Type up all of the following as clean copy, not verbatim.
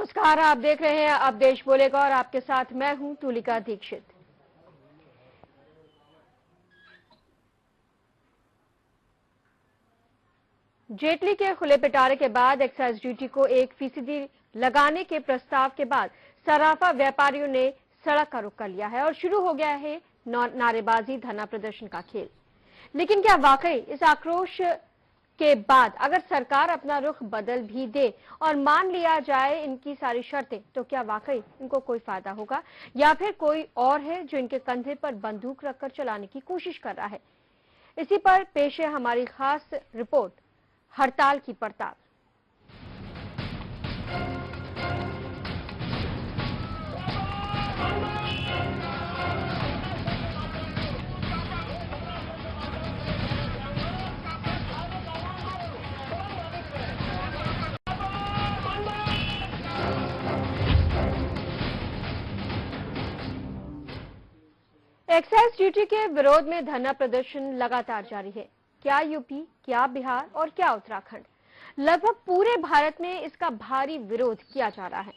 नमस्कार, आप देख रहे हैं अब देश बोलेगा और आपके साथ मैं हूं तुलिका दीक्षित। जेटली के खुले पिटारे के बाद एक्साइज ड्यूटी को 1% लगाने के प्रस्ताव के बाद सराफा व्यापारियों ने सड़क का रुख कर लिया है और शुरू हो गया है नारेबाजी, धरना प्रदर्शन का खेल। लेकिन क्या वाकई इस आक्रोश के बाद अगर सरकार अपना रुख बदल भी दे और मान लिया जाए इनकी सारी शर्तें, तो क्या वाकई इनको कोई फायदा होगा या फिर कोई और है जो इनके कंधे पर बंदूक रखकर चलाने की कोशिश कर रहा है? इसी पर पेश है हमारी खास रिपोर्ट, हड़ताल की पड़ताल। एक्साइज ड्यूटी के विरोध में धरना प्रदर्शन लगातार जारी है। क्या यूपी, क्या बिहार और क्या उत्तराखंड, लगभग पूरे भारत में इसका भारी विरोध किया जा रहा है।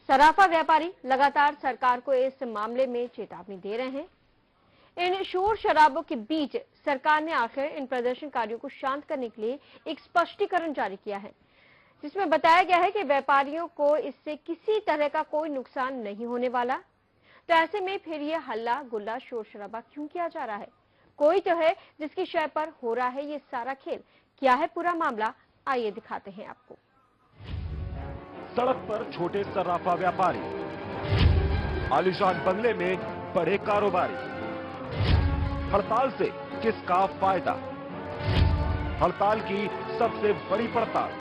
सराफा व्यापारी लगातार सरकार को इस मामले में चेतावनी दे रहे हैं। इन शोर शराबों के बीच सरकार ने आखिर इन प्रदर्शनकारियों को शांत करने के लिए एक स्पष्टीकरण जारी किया है, जिसमें बताया गया है कि व्यापारियों को इससे किसी तरह का कोई नुकसान नहीं होने वाला। तो ऐसे में फिर ये हल्ला गुल्ला शोर शराबा क्यों किया जा रहा है? कोई तो है जिसकी शय पर हो रहा है ये सारा खेल। क्या है पूरा मामला, आइए दिखाते हैं आपको। सड़क पर छोटे सराफा व्यापारी, आलीशान बंगले में बड़े कारोबारी। हड़ताल से किसका फायदा? हड़ताल की सबसे बड़ी पड़ताल।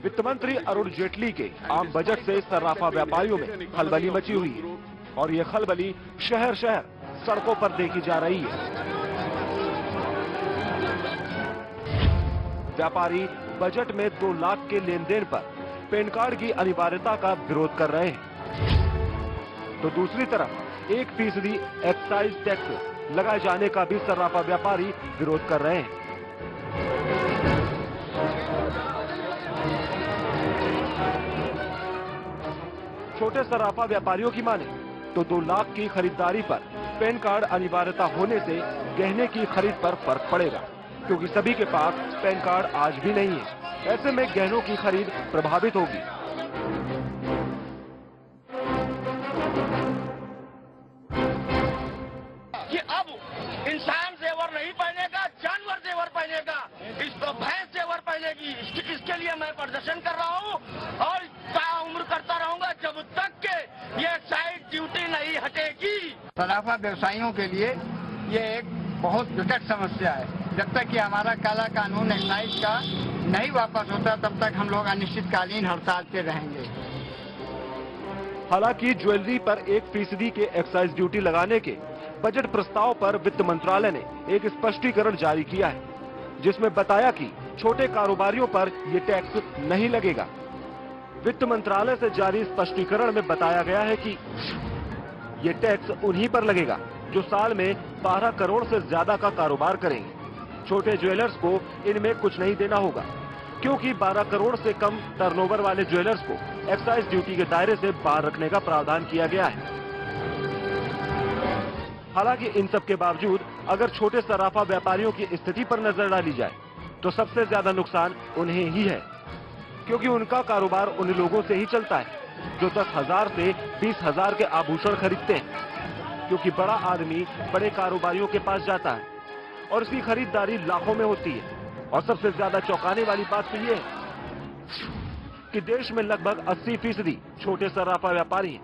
वित्त मंत्री अरुण जेटली के आम बजट से सराफा व्यापारियों में खलबली मची हुई है और ये खलबली शहर शहर सड़कों पर देखी जा रही है। व्यापारी बजट में 2 लाख के लेन देन पर पैन कार्ड की अनिवार्यता का विरोध कर रहे हैं, तो दूसरी तरफ 1% एक्साइज टैक्स लगाए जाने का भी सराफा व्यापारी विरोध कर रहे हैं। छोटे सराफा व्यापारियों की माने तो 2 लाख की खरीदारी पर पैन कार्ड अनिवार्यता होने से गहने की खरीद पर फर्क पड़ेगा, क्योंकि सभी के पास पैन कार्ड आज भी नहीं है। ऐसे में गहनों की खरीद प्रभावित होगी। कि अब इंसान जेवर नहीं पहनेगा, जानवर जेवर पहनेगा, इसको भैंस जेवर पहनेगी। इसके लिए मैं प्रदर्शन कर रहा हूँ और ताउम्र करता रहूंगा जब तक के ये एक्साइज ड्यूटी नहीं हटेगी। सराफा व्यवसायियों के लिए ये एक बहुत विकट समस्या है। जब तक कि हमारा काला कानून एक्साइज का नहीं वापस होता, तब तक हम लोग अनिश्चितकालीन हड़ताल पे रहेंगे। हालांकि ज्वेलरी पर 1% के एक्साइज ड्यूटी लगाने के बजट प्रस्ताव पर वित्त मंत्रालय ने एक स्पष्टीकरण जारी किया है, जिसमें बताया कि छोटे कारोबारियों पर ये टैक्स नहीं लगेगा। वित्त मंत्रालय से जारी स्पष्टीकरण में बताया गया है कि ये टैक्स उन्हीं पर लगेगा जो साल में 12 करोड़ से ज्यादा का कारोबार करेंगे। छोटे ज्वेलर्स को इनमें कुछ नहीं देना होगा, क्योंकि 12 करोड़ से कम टर्नओवर वाले ज्वेलर्स को एक्साइज ड्यूटी के दायरे से बाहर रखने का प्रावधान किया गया है। हालांकि इन सब के बावजूद अगर छोटे सराफा व्यापारियों की स्थिति पर नजर डाली जाए तो सबसे ज्यादा नुकसान उन्हें ही है, क्योंकि उनका कारोबार उन लोगों से ही चलता है जो 10,000 से 20,000 के आभूषण खरीदते हैं, क्योंकि बड़ा आदमी बड़े कारोबारियों के पास जाता है और इसकी खरीदारी लाखों में होती है। और सबसे ज्यादा चौंकाने वाली बात तो ये है कि देश में लगभग 80% छोटे सराफा व्यापारी हैं,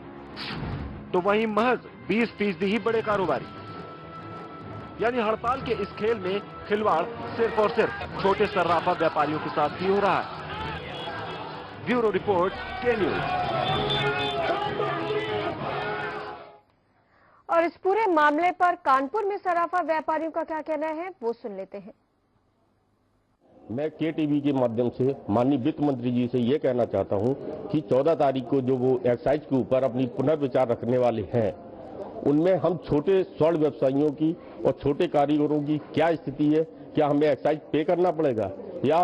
तो वहीं महज 20% ही बड़े कारोबारी। यानी हड़ताल के इस खेल में खिलवाड़ सिर्फ और सिर्फ छोटे सराफा व्यापारियों के साथ ही हो रहा है। ब्यूरो रिपोर्ट, के न्यूज। और इस पूरे मामले पर कानपुर में सराफा व्यापारियों का क्या कहना है, वो सुन लेते हैं। मैं KTV के माध्यम से माननीय वित्त मंत्री जी से ये कहना चाहता हूं कि 14 तारीख को जो वो एक्साइज के ऊपर अपनी पुनर्विचार रखने वाले हैं, उनमें हम छोटे स्वर्ण व्यवसायियों की और छोटे कारीगरों की क्या स्थिति है, क्या हमें एक्साइज पे करना पड़ेगा या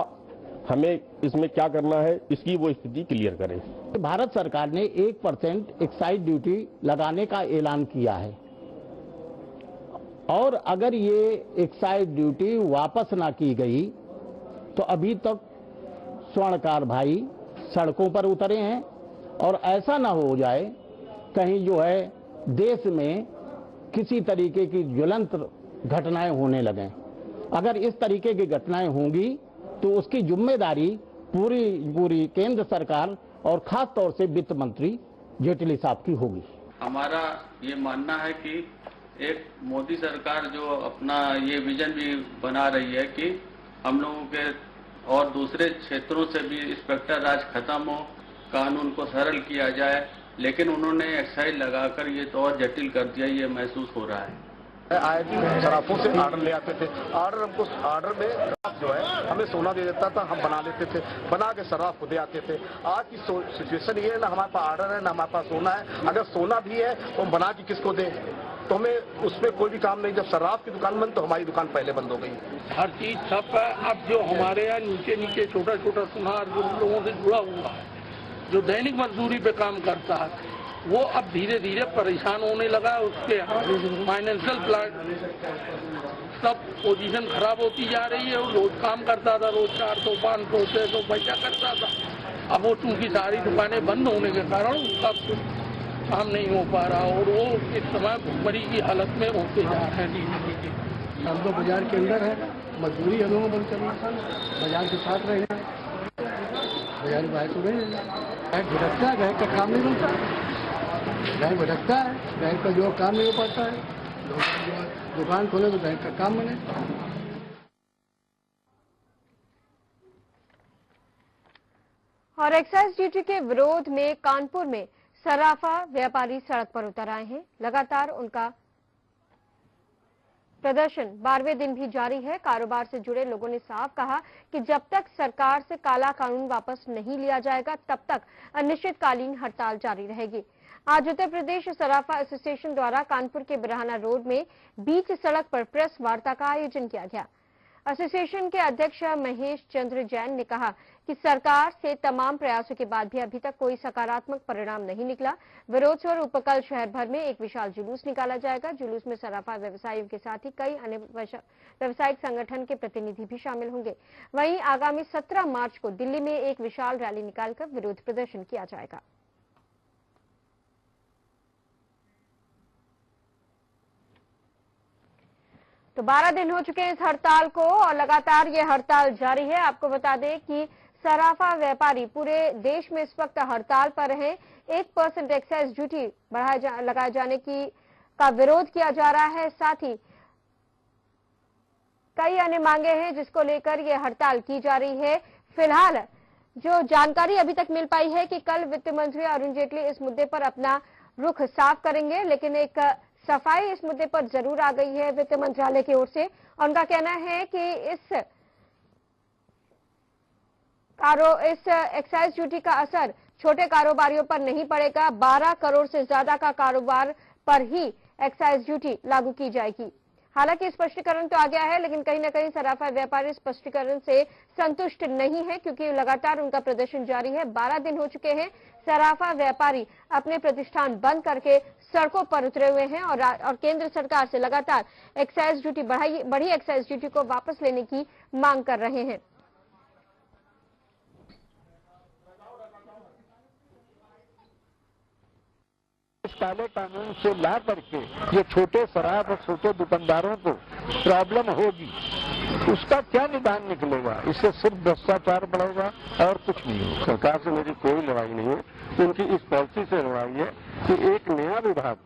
हमें इसमें क्या करना है, इसकी वो स्थिति क्लियर करें। भारत सरकार ने 1% एक्साइज ड्यूटी लगाने का ऐलान किया है और अगर ये एक्साइज ड्यूटी वापस ना की गई तो अभी तक स्वर्णकार भाई सड़कों पर उतरे हैं और ऐसा ना हो जाए कहीं जो है देश में किसी तरीके की ज्वलंत घटनाएं होने लगें। अगर इस तरीके की घटनाएं होंगी तो उसकी जिम्मेदारी पूरी केंद्र सरकार और खास तौर से वित्त मंत्री जेटली साहब की होगी। हमारा ये मानना है कि एक मोदी सरकार जो अपना ये विजन भी बना रही है कि हम लोगों के और दूसरे क्षेत्रों से भी इंस्पेक्टर राज खत्म हो, कानून को सरल किया जाए, लेकिन उन्होंने एक्साइज लगाकर ये तो और जटिल कर दिया, ये महसूस हो रहा है। आईजी सराफों से ऑर्डर ले आते थे, ऑर्डर में जो है हमें सोना दे देता था, हम बना लेते थे, बना के सराफ को दे आते थे। आज की सिचुएशन ये है, ना हमारे पास ऑर्डर है ना हमारे पास सोना है। अगर सोना भी है तो हम बना के किसको दें, तो हमें उसमें कोई भी काम नहीं। जब शराब की दुकान बंद तो हमारी दुकान पहले बंद हो गई। हर चीज ठप है। अब जो हमारे यहाँ नीचे छोटा सुनार जो लोगों से जुड़ा हुआ है, जो दैनिक मजदूरी पे काम करता है, वो अब धीरे धीरे परेशान होने लगा। उसके फाइनेंशियल प्लान सब पोजीशन खराब होती जा रही है। वो रोज काम करता था, रोज 400, 500, 600 पैसा करता था। अब वो चूंकि सारी दुकानें बंद होने के कारण उसका काम नहीं हो पा रहा और वो इस समय भुखमरी की हालत में होते जा रहे हैं धीरे धीरे। हम तो बाजार के अंदर है, मजदूरी हम लोगों को चलना, बाजार के साथ रहना, बाजार बाहर तो नहीं भटकता है, बैंक का काम नहीं बनता, बैंक भटकता है, बैंक का जो काम नहीं हो पाता है। दुकान खोले तो बैंक का काम बने। और एक्साइज ड्यूटी के विरोध में कानपुर में सराफा व्यापारी सड़क पर उतर आए हैं। लगातार उनका प्रदर्शन 12वें दिन भी जारी है। कारोबार से जुड़े लोगों ने साफ कहा कि जब तक सरकार से काला कानून वापस नहीं लिया जाएगा तब तक अनिश्चितकालीन हड़ताल जारी रहेगी। आज उत्तर प्रदेश सराफा एसोसिएशन द्वारा कानपुर के बिरहाना रोड में बीच सड़क पर प्रेस वार्ता का आयोजन किया गया। एसोसिएशन के अध्यक्ष महेश चंद्र जैन ने कहा कि सरकार से तमाम प्रयासों के बाद भी अभी तक कोई सकारात्मक परिणाम नहीं निकला। विरोध स्वरूप कल शहर भर में एक विशाल जुलूस निकाला जाएगा। जुलूस में सराफा व्यवसायियों के साथ ही कई अन्य व्यवसायिक संगठन के प्रतिनिधि भी शामिल होंगे। वहीं आगामी 17 मार्च को दिल्ली में एक विशाल रैली निकालकर विरोध प्रदर्शन किया जाएगा। तो 12 दिन हो चुके हैं इस हड़ताल को और लगातार ये हड़ताल जारी है। आपको बता दें कि सराफा व्यापारी पूरे देश में इस वक्त हड़ताल पर हैं। 1% एक्साइज ड्यूटी लगाए जाने का विरोध किया जा रहा है। साथ ही कई अन्य मांगे हैं जिसको लेकर ये हड़ताल की जा रही है। फिलहाल जो जानकारी अभी तक मिल पाई है कि कल वित्त मंत्री अरुण जेटली इस मुद्दे पर अपना रुख साफ करेंगे, लेकिन एक सफाई इस मुद्दे पर जरूर आ गई है वित्त मंत्रालय की ओर से। उनका कहना है कि इस एक्साइज ड्यूटी का असर छोटे कारोबारियों पर नहीं पड़ेगा। 12 करोड़ से ज्यादा का कारोबार पर ही एक्साइज ड्यूटी लागू की जाएगी। हालांकि स्पष्टीकरण तो आ गया है, लेकिन कहीं न कहीं सराफा व्यापारी स्पष्टीकरण से संतुष्ट नहीं है क्योंकि लगातार उनका प्रदर्शन जारी है। 12 दिन हो चुके हैं सराफा व्यापारी अपने प्रतिष्ठान बंद करके सड़कों पर उतरे हुए हैं और केंद्र सरकार से लगातार एक्साइज ड्यूटी बढ़ी एक्साइज ड्यूटी को वापस लेने की मांग कर रहे हैं। इस काले कानून से ला करके ये छोटे शराब और छोटे दुकानदारों को प्रॉब्लम होगी, उसका क्या निदान निकलेगा? इससे सिर्फ भ्रष्टाचार बढ़ेगा और कुछ नहीं होगा। सरकार से मेरी कोई लड़ाई नहीं है, उनकी इस पॉलिसी से लड़ाई है कि एक नया विभाग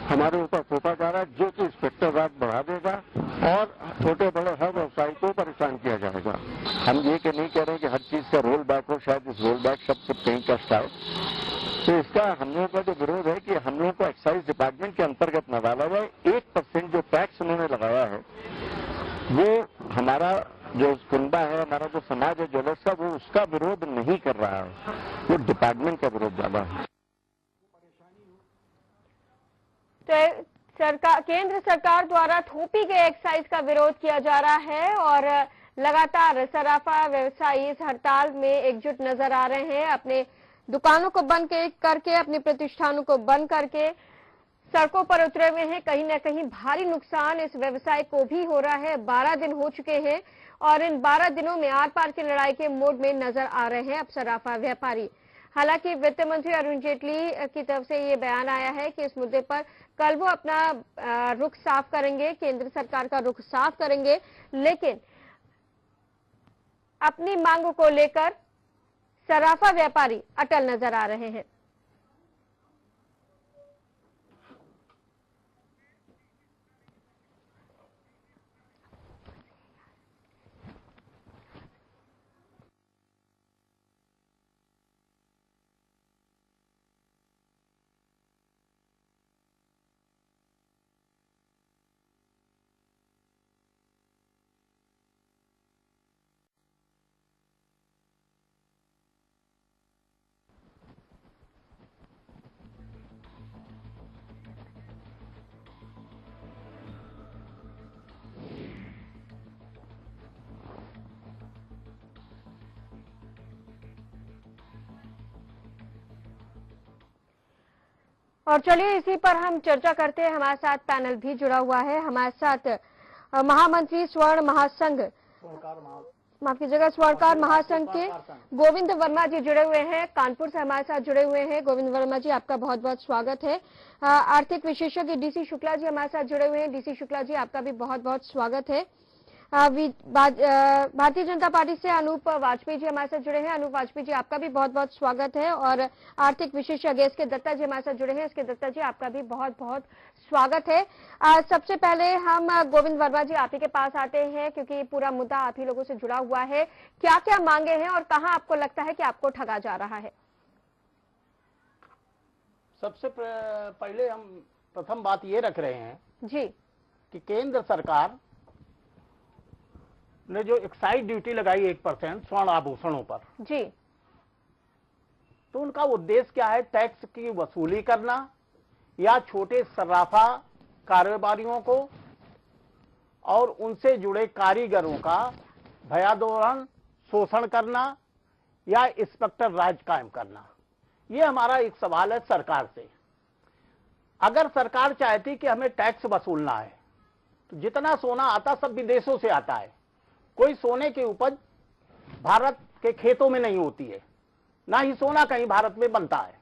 हमारे ऊपर थोपा जा रहा है जो कि इंस्पेक्टर राज बढ़ा देगा और छोटे बड़े हर व्यवसायी को परेशान किया जाएगा। हम ये नहीं कह रहे कि हर चीज का रोल बैक हो, शायद इस रोल बैक सबसे कहीं कष्ट आए। तो इसका हम लोगों का जो विरोध है कि हम लोगों को एक्साइज डिपार्टमेंट के अंतर्गत न डाला जाए। 1% जो टैक्स उन्होंने लगाया है वो हमारा जो कुंबा है, हमारा जो समाज है ज्वेलर्स का, वो उसका विरोध नहीं कर रहा है, वो डिपार्टमेंट का विरोध ज्यादा है। तो केंद्र सरकार द्वारा थोपी गई एक्साइज का विरोध किया जा रहा है और लगातार सराफा व्यवसायी इस हड़ताल में एकजुट नजर आ रहे हैं। अपने दुकानों को बंद करके, अपने प्रतिष्ठानों को बंद करके सड़कों पर उतरे हुए हैं। कहीं न कहीं भारी नुकसान इस व्यवसाय को भी हो रहा है। 12 दिन हो चुके हैं और इन 12 दिनों में आर पार की लड़ाई के मोड में नजर आ रहे हैं अब सराफा व्यापारी। हालांकि वित्त मंत्री अरुण जेटली की तरफ से ये बयान आया है कि इस मुद्दे पर कल वो अपना रुख साफ करेंगे, केंद्र सरकार का रुख साफ करेंगे, लेकिन अपनी मांगों को लेकर सराफा व्यापारी अटल नजर आ रहे हैं। और चलिए इसी पर हम चर्चा करते हैं। हमारे साथ पैनल भी जुड़ा हुआ है। हमारे साथ महामंत्री स्वर्ण महासंघ, माफ कीजिएगा, स्वर्णकार महासंघ के गोविंद वर्मा जी जुड़े हुए हैं, कानपुर से हमारे साथ जुड़े हुए हैं। गोविंद वर्मा जी, आपका बहुत बहुत स्वागत है। आर्थिक विशेषज्ञ डीसी शुक्ला जी हमारे साथ जुड़े हुए हैं। डीसी शुक्ला जी, आपका भी बहुत बहुत स्वागत है। भारतीय जनता पार्टी से अनूप वाजपेयी जी हमारे साथ जुड़े हैं। अनूप वाजपेयी जी, आपका भी बहुत बहुत स्वागत है। और आर्थिक विशेषज्ञ एसके दत्ता जी हमारे साथ जुड़े हैं। एसके दत्ता जी, आपका भी बहुत बहुत स्वागत है। सबसे पहले हम गोविंद वर्मा जी आप ही के पास आते हैं, क्योंकि पूरा मुद्दा आप ही लोगों से जुड़ा हुआ है। क्या क्या मांगे हैं और कहां आपको लगता है कि आपको ठगा जा रहा है? सबसे पहले हम प्रथम बात ये रख रहे हैं जी कि केंद्र सरकार ने जो एक्साइज ड्यूटी लगाई 1% स्वर्ण आभूषणों पर जी, तो उनका उद्देश्य क्या है? टैक्स की वसूली करना या छोटे सर्राफा कारोबारियों को और उनसे जुड़े कारीगरों का भयादोलन शोषण करना या इंस्पेक्टर राज कायम करना? ये हमारा एक सवाल है सरकार से। अगर सरकार चाहती कि हमें टैक्स वसूलना है तो जितना सोना आता सब विदेशों से आता है। कोई सोने की उपज भारत के खेतों में नहीं होती है, ना ही सोना कहीं भारत में बनता है।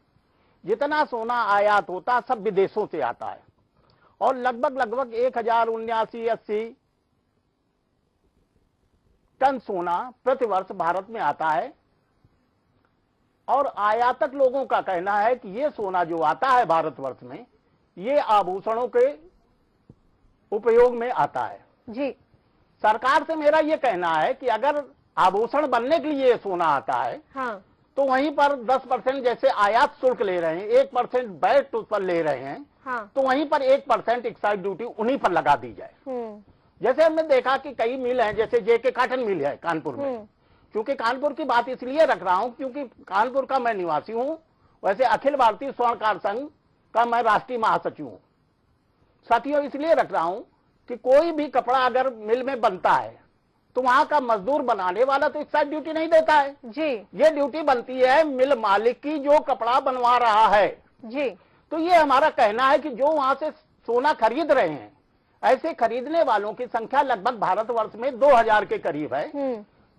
जितना सोना आयात होता सब विदेशों से आता है और लगभग 1079-80 टन सोना प्रतिवर्ष भारत में आता है। और आयातक लोगों का कहना है कि ये सोना जो आता है भारतवर्ष में, ये आभूषणों के उपयोग में आता है। जी, सरकार से मेरा ये कहना है कि अगर आभूषण बनने के लिए सोना आता है, हाँ, तो वहीं पर 10% जैसे आयात शुल्क ले रहे हैं, 1% वैट पर ले रहे हैं, हाँ, तो वहीं पर 1% एक्साइज ड्यूटी उन्हीं पर लगा दी जाए। जैसे हमने देखा कि कई मिल हैं, जैसे जेके कॉटन मिल है कानपुर में। क्योंकि कानपुर की बात इसलिए रख रहा हूं क्योंकि कानपुर का मैं निवासी हूं। वैसे अखिल भारतीय स्वर्णकार संघ का मैं राष्ट्रीय महासचिव हूं। साथियों, इसलिए रख रहा हूं कि कोई भी कपड़ा अगर मिल में बनता है तो वहां का मजदूर बनाने वाला तो एक्साइज ड्यूटी नहीं देता है जी। ये ड्यूटी बनती है मिल मालिक की जो कपड़ा बनवा रहा है जी। तो ये हमारा कहना है कि जो वहां से सोना खरीद रहे हैं, ऐसे खरीदने वालों की संख्या लगभग भारतवर्ष में 2000 के करीब है।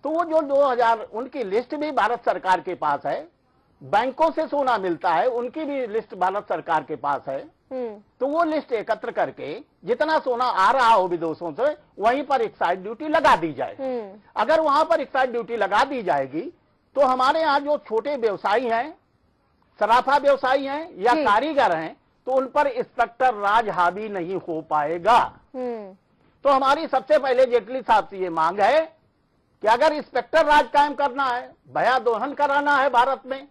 तो वो जो 2000, उनकी लिस्ट भी भारत सरकार के पास है। बैंकों से सोना मिलता है, उनकी भी लिस्ट भारत सरकार के पास है। तो वो लिस्ट एकत्र करके जितना सोना आ रहा हो विदेशों से, वहीं पर एक्साइज ड्यूटी लगा दी जाए। अगर वहां पर एक्साइज ड्यूटी लगा दी जाएगी तो हमारे यहाँ जो छोटे व्यवसायी हैं, सराफा व्यवसायी हैं या कारीगर हैं, तो उन पर इंस्पेक्टर राज हावी नहीं हो पाएगा। तो हमारी सबसे पहले जेटली साहब से ये मांग है कि अगर इंस्पेक्टर राज कायम करना है, भया दोहन कराना है भारत में,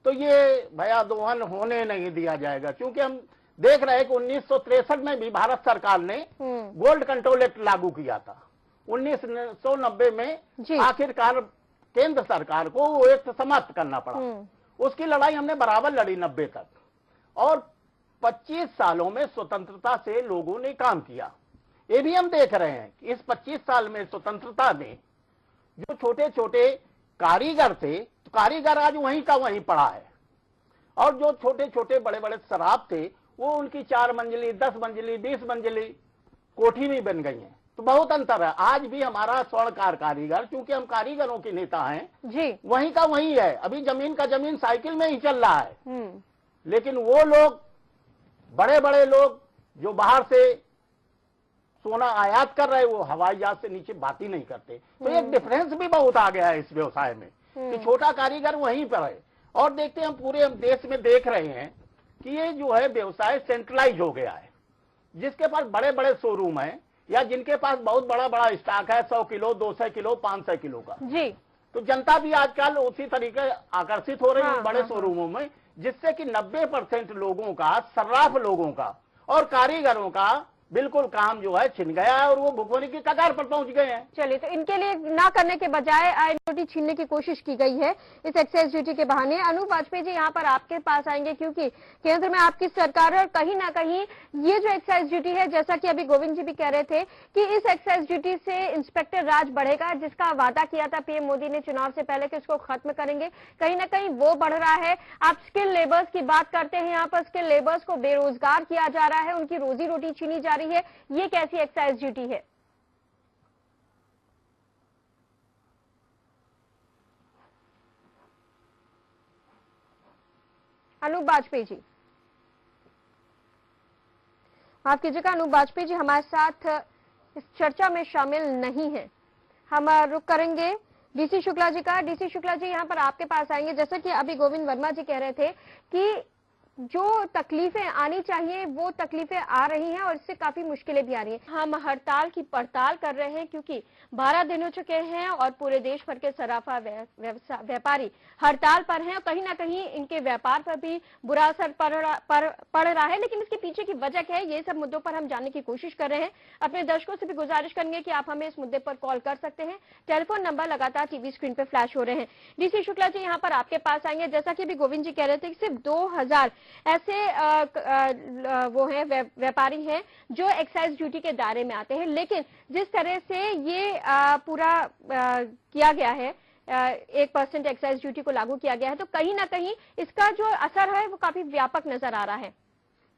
तो ये भया दोहन होने नहीं दिया जाएगा। क्योंकि हम देख रहे हैं कि 1963 में भी भारत सरकार ने गोल्ड कंट्रोल एक्ट लागू किया था। 1990 में आखिरकार केंद्र सरकार को वो एक्ट समाप्त करना पड़ा। उसकी लड़ाई हमने बराबर लड़ी 90 तक, और 25 सालों में स्वतंत्रता से लोगों ने काम किया। ये भी हम देख रहे हैं कि इस 25 साल में स्वतंत्रता में जो छोटे छोटे कारीगर थे, तो कारीगर आज वहीं का वहीं पड़ा है, और जो छोटे छोटे बड़े बड़े शराब थे वो उनकी 4 मंजिली, 10 मंजिली, 20 मंजिली कोठी भी बन गई हैं। तो बहुत अंतर है। आज भी हमारा स्वर्णकार कारीगर, क्योंकि हम कारीगरों के नेता हैं जी, वहीं का वहीं है। अभी जमीन का जमीन साइकिल में ही चल रहा है। लेकिन वो लोग, बड़े बड़े लोग जो बाहर से सोना आयात कर रहे, वो हवाई जहाज से नीचे बात ही नहीं करते। तो एक डिफरेंस भी बहुत आ गया है इस व्यवसाय में कि छोटा कारीगर वहीं पर है। और देखते हैं, हम पूरे देश में देख रहे हैं कि ये जो है व्यवसाय सेंट्रलाइज हो गया है। जिसके पास बड़े बड़े शोरूम है या जिनके पास बहुत बड़ा बड़ा स्टॉक है, 100 किलो, 200 किलो, 500 किलो का जी, तो जनता भी आजकल उसी तरीके आकर्षित हो रही है बड़े शोरूमों में, जिससे कि 90% लोगों का, सर्राफ लोगों का और कारीगरों का बिल्कुल काम जो है छिन गया है और वो भुखमरी की कगार पर पहुंच गए हैं। चलिए, तो इनके लिए ना करने के बजाय आय ड्यूटी छीनने की कोशिश की गई है इस एक्साइज ड्यूटी के बहाने। अनूप वाजपेयी जी यहाँ पर आपके पास आएंगे, क्योंकि केंद्र में आपकी सरकार है और कहीं ना कहीं ये जो एक्साइज ड्यूटी है, जैसा कि अभी गोविंद जी भी कह रहे थे कि इस एक्साइज ड्यूटी से इंस्पेक्टर राज बढ़ेगा, जिसका वादा किया था पीएम मोदी ने चुनाव से पहले कि उसको खत्म करेंगे, कहीं ना कहीं वो बढ़ रहा है। आप स्किल लेबर्स की बात करते हैं, यहाँ पर स्किल लेबर्स को बेरोजगार किया जा रहा है, उनकी रोजी रोटी छीनी जा रही है। ये कैसी एक्साइज ड्यूटी है? अनूप वाजपेयी जी, माफ कीजिएगा, अनूप वाजपेयी जी हमारे साथ इस चर्चा में शामिल नहीं है। हम रुक करेंगे डीसी शुक्ला जी का। डीसी शुक्ला जी, यहाँ पर आपके पास आएंगे। जैसा कि अभी गोविंद वर्मा जी कह रहे थे कि जो तकलीफें आनी चाहिए वो तकलीफें आ रही हैं और इससे काफी मुश्किलें भी आ रही हैं। हम हड़ताल की पड़ताल कर रहे हैं क्योंकि 12 दिन हो चुके हैं और पूरे देश भर के सराफा व्यापारी हड़ताल पर हैं और कहीं ना कहीं इनके व्यापार पर भी बुरा असर पड़ रहा है। लेकिन इसके पीछे की वजह क्या है, ये सब मुद्दों पर हम जानने की कोशिश कर रहे हैं। अपने दर्शकों से भी गुजारिश करेंगे कि आप हमें इस मुद्दे पर कॉल कर सकते हैं। टेलीफोन नंबर लगातार टीवी स्क्रीन पर फ्लैश हो रहे हैं। डीसी शुक्ला जी, यहाँ पर आपके पास आएंगे। जैसा कि अभी गोविंद जी कह रहे थे कि सिर्फ 2000 ऐसे वो हैं व्यापारी हैं जो एक्साइज ड्यूटी के दायरे में आते हैं, लेकिन जिस तरह से ये पूरा किया गया है, 1% एक्साइज ड्यूटी को लागू किया गया है, तो कहीं ना कहीं इसका जो असर है वो काफी व्यापक नजर आ रहा है।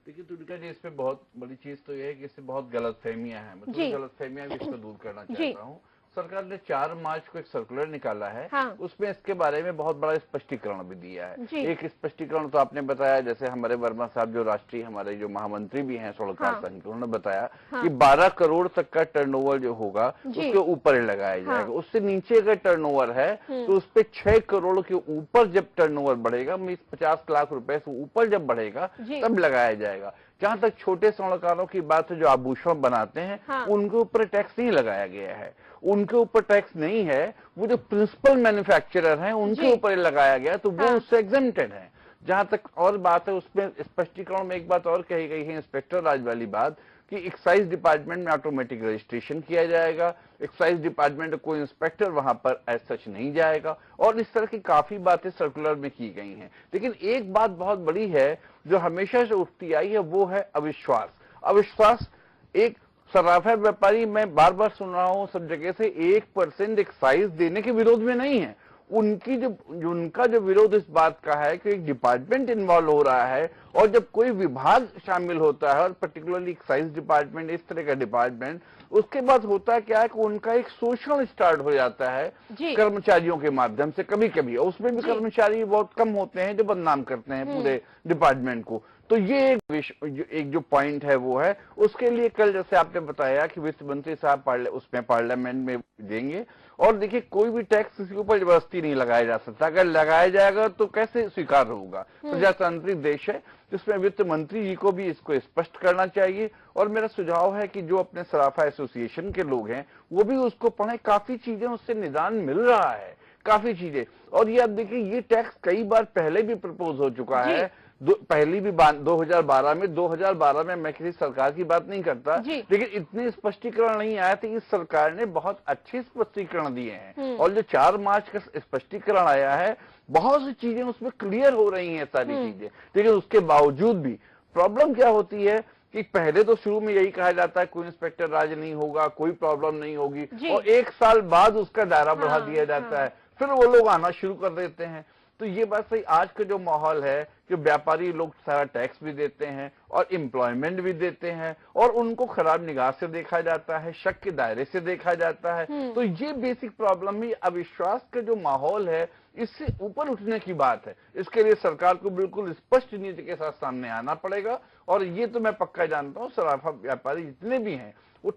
देखिए तुलिका जी, इसमें बहुत बड़ी चीज तो यह है कि इससे बहुत गलतफहमियां हैं। मैं गलतफहमियां भी इसको दूर करना चाहता हूँ। सरकार ने 4 मार्च को एक सर्कुलर निकाला है। उसमें इसके बारे में बहुत बड़ा स्पष्टीकरण भी दिया है। एक स्पष्टीकरण तो आपने बताया, जैसे हमारे वर्मा साहब जो राष्ट्रीय हमारे जो महामंत्री भी हैं स्वर्णकार संघ के, उन्होंने बताया कि 12 करोड़ तक का टर्नओवर जो होगा उसके ऊपर ही लगाया जाएगा। उससे नीचे अगर टर्नओवर है तो उस पर 6 करोड़ के ऊपर जब टर्नओवर बढ़ेगा, 50 लाख रुपए से ऊपर जब बढ़ेगा तब लगाया जाएगा। जहां तक छोटे स्वर्णकारों की बात है जो आभूषण बनाते हैं, उनके ऊपर टैक्स नहीं लगाया गया है। उनके ऊपर टैक्स नहीं है, वो जो प्रिंसिपल मैन्युफैक्चरर हैं उनके ऊपर लगाया गया, तो वो उससे एग्जेम्प्टेड है। जहां तक और बात है, उसमें स्पष्टीकरण में एक बात और कही गई है, इंस्पेक्टर राज वाली बात, कि एक्साइज डिपार्टमेंट में ऑटोमेटिक रजिस्ट्रेशन किया जाएगा। एक्साइज डिपार्टमेंट कोई इंस्पेक्टर वहां पर एज सच नहीं जाएगा, और इस तरह की काफी बातें सर्कुलर में की गई हैं। लेकिन एक बात बहुत बड़ी है जो हमेशा से उठती आई है, वो है अविश्वास। अविश्वास एक सराफा व्यापारी, मैं बार बार सुन रहा हूं सब जगह से, 1% एक्साइज देने के विरोध में नहीं है। उनका जो विरोध इस बात का है कि एक डिपार्टमेंट इन्वॉल्व हो रहा है, और जब कोई विभाग शामिल होता है, और पर्टिकुलरली एक्साइज डिपार्टमेंट, इस तरह का डिपार्टमेंट, उसके बाद होता है क्या है कि उनका एक शोषण स्टार्ट हो जाता है कर्मचारियों के माध्यम से कभी कभी, और उसमें भी कर्मचारी बहुत कम होते हैं जो बदनाम करते हैं पूरे डिपार्टमेंट को। तो ये एक जो पॉइंट है वो है, उसके लिए कल जैसे आपने बताया कि वित्त मंत्री साहब उसमें पार्लियामेंट में देंगे। और देखिए, कोई भी टैक्स किसी के ऊपर जबरदस्ती नहीं लगाया जा सकता। अगर लगाया जाएगा तो कैसे स्वीकार होगा? प्रजातांत्रिक देश है जिसमें वित्त मंत्री जी को भी इसको स्पष्ट करना चाहिए। और मेरा सुझाव है कि जो अपने सराफा एसोसिएशन के लोग हैं वो भी उसको पढ़ें। काफी चीजें उससे निदान मिल रहा है, काफी चीजें। और ये अब देखिए, ये टैक्स कई बार पहले भी प्रपोज हो चुका है, पहली भी 2012 में मैं किसी सरकार की बात नहीं करता, लेकिन इतने स्पष्टीकरण नहीं आए थे। इस सरकार ने बहुत अच्छे स्पष्टीकरण दिए हैं, और जो 4 मार्च का स्पष्टीकरण आया है, बहुत सी चीजें उसमें क्लियर हो रही हैं, सारी चीजें। लेकिन उसके बावजूद भी प्रॉब्लम क्या होती है, कि पहले तो शुरू में यही कहा जाता है कोई इंस्पेक्टर राज नहीं होगा, कोई प्रॉब्लम नहीं होगी, और 1 साल बाद उसका दायरा बढ़ा दिया जाता है, फिर वो लोग आना शुरू कर देते हैं। तो ये बात सही, आज का जो माहौल है कि व्यापारी लोग सारा टैक्स भी देते हैं और एम्प्लॉयमेंट भी देते हैं और उनको खराब निगाह से देखा जाता है, शक के दायरे से देखा जाता है। तो ये बेसिक प्रॉब्लम ही अविश्वास का जो माहौल है, इससे ऊपर उठने की बात है। इसके लिए सरकार को बिल्कुल स्पष्ट नीति के साथ सामने आना पड़ेगा। और ये तो मैं पक्का जानता हूँ, सराफा व्यापारी जितने भी हैं वो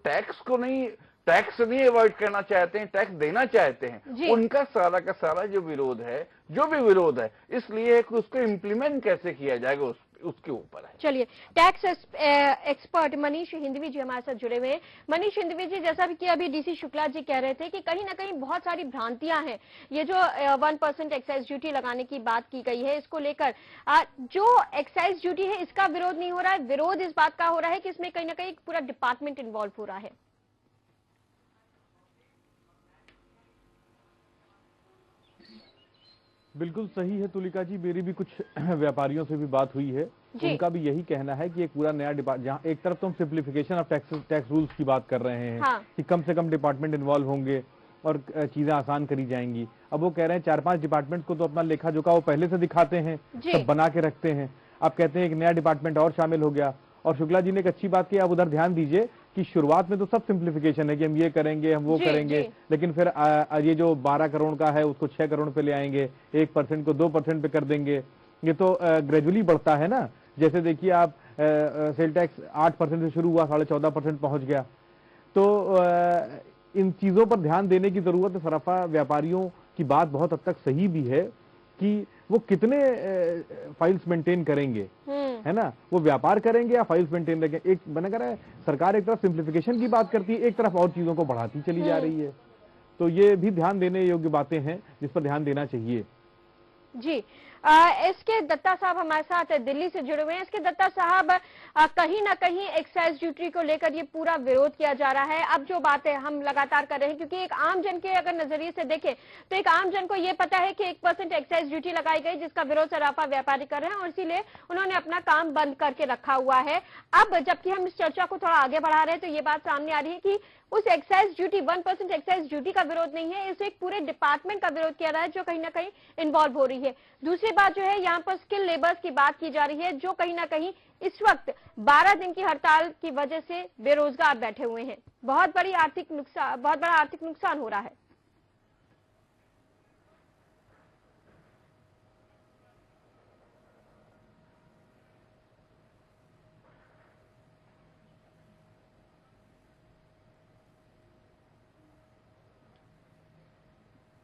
टैक्स नहीं अवॉइड करना चाहते हैं, टैक्स देना चाहते हैं। उनका सारा का सारा जो विरोध है, जो भी विरोध है, इसलिए कि उसको इम्प्लीमेंट कैसे किया जाएगा उसके ऊपर है। चलिए, टैक्स एक्सपर्ट मनीष हिंदवी जी हमारे साथ जुड़े हुए हैं। मनीष हिंदवी जी, जैसा कि अभी डीसी शुक्ला जी कह रहे थे कि कहीं ना कहीं बहुत सारी भ्रांतियां हैं। ये जो 1% एक्साइज ड्यूटी लगाने की बात की गई है, इसको लेकर जो एक्साइज ड्यूटी है इसका विरोध नहीं हो रहा है, विरोध इस बात का हो रहा है कि इसमें कहीं ना कहीं पूरा डिपार्टमेंट इन्वॉल्व हो रहा है। बिल्कुल सही है तुलिका जी, मेरी भी कुछ व्यापारियों से भी बात हुई है, उनका भी यही कहना है कि एक पूरा नया डिपार्टमेंट, जहाँ एक तरफ तो हम सिंप्लीफिकेशन ऑफ टैक्स रूल्स की बात कर रहे हैं, कि कम से कम डिपार्टमेंट इन्वॉल्व होंगे और चीजें आसान करी जाएंगी। अब वो कह रहे हैं 4-5 डिपार्टमेंट को तो अपना लेखा जोखा वो पहले से दिखाते हैं, सब बना के रखते हैं। अब कहते हैं एक नया डिपार्टमेंट और शामिल हो गया। और शुक्ला जी ने एक अच्छी बात की, आप उधर ध्यान दीजिए कि शुरुआत में तो सब सिंप्लीफिकेशन है कि हम ये करेंगे, हम वो करेंगे, लेकिन फिर ये जो 12 करोड़ का है उसको 6 करोड़ पे ले आएंगे, 1% को 2% पे कर देंगे। ये तो ग्रेजुअली बढ़ता है ना। जैसे देखिए आप सेल टैक्स 8% से शुरू हुआ, 14.5% पहुंच गया। तो इन चीजों पर ध्यान देने की जरूरत है। सराफा व्यापारियों की बात बहुत हद तक सही भी है कि वो कितने फाइल्स मेंटेन करेंगे, है ना, वो व्यापार करेंगे या फाइल्स मेंटेन रखेंगे। एक बना कर है, सरकार एक तरफ सिंप्लीफिकेशन की बात करती है, एक तरफ और चीजों को बढ़ाती चली जा रही है। तो ये भी ध्यान देने योग्य बातें हैं जिस पर ध्यान देना चाहिए। जी, एसके दत्ता साहब हमारे साथ दिल्ली से जुड़े हुए हैं। एसके दत्ता साहब, कहीं ना कहीं एक्साइज ड्यूटी को लेकर ये पूरा विरोध किया जा रहा है। अब जो बातें हम लगातार कर रहे हैं, क्योंकि एक आम जन के अगर नजरिए से देखें तो एक आम जन को ये पता है कि 1% एक्साइज ड्यूटी लगाई गई, जिसका विरोध सराफा व्यापारी कर रहे हैं और इसीलिए उन्होंने अपना काम बंद करके रखा हुआ है। अब जबकि हम इस चर्चा को थोड़ा आगे बढ़ा रहे हैं तो ये बात सामने आ रही है कि उस एक्साइज ड्यूटी 1% एक्साइज ड्यूटी का विरोध नहीं है, इसे एक पूरे डिपार्टमेंट का विरोध किया रहा है जो कहीं ना कहीं इन्वॉल्व हो रही है। दूसरी बात जो है, यहाँ पर स्किल लेबर्स की बात की जा रही है जो कहीं ना कहीं इस वक्त 12 दिन की हड़ताल की वजह से बेरोजगार बैठे हुए हैं। बहुत बड़ा आर्थिक नुकसान हो रहा है।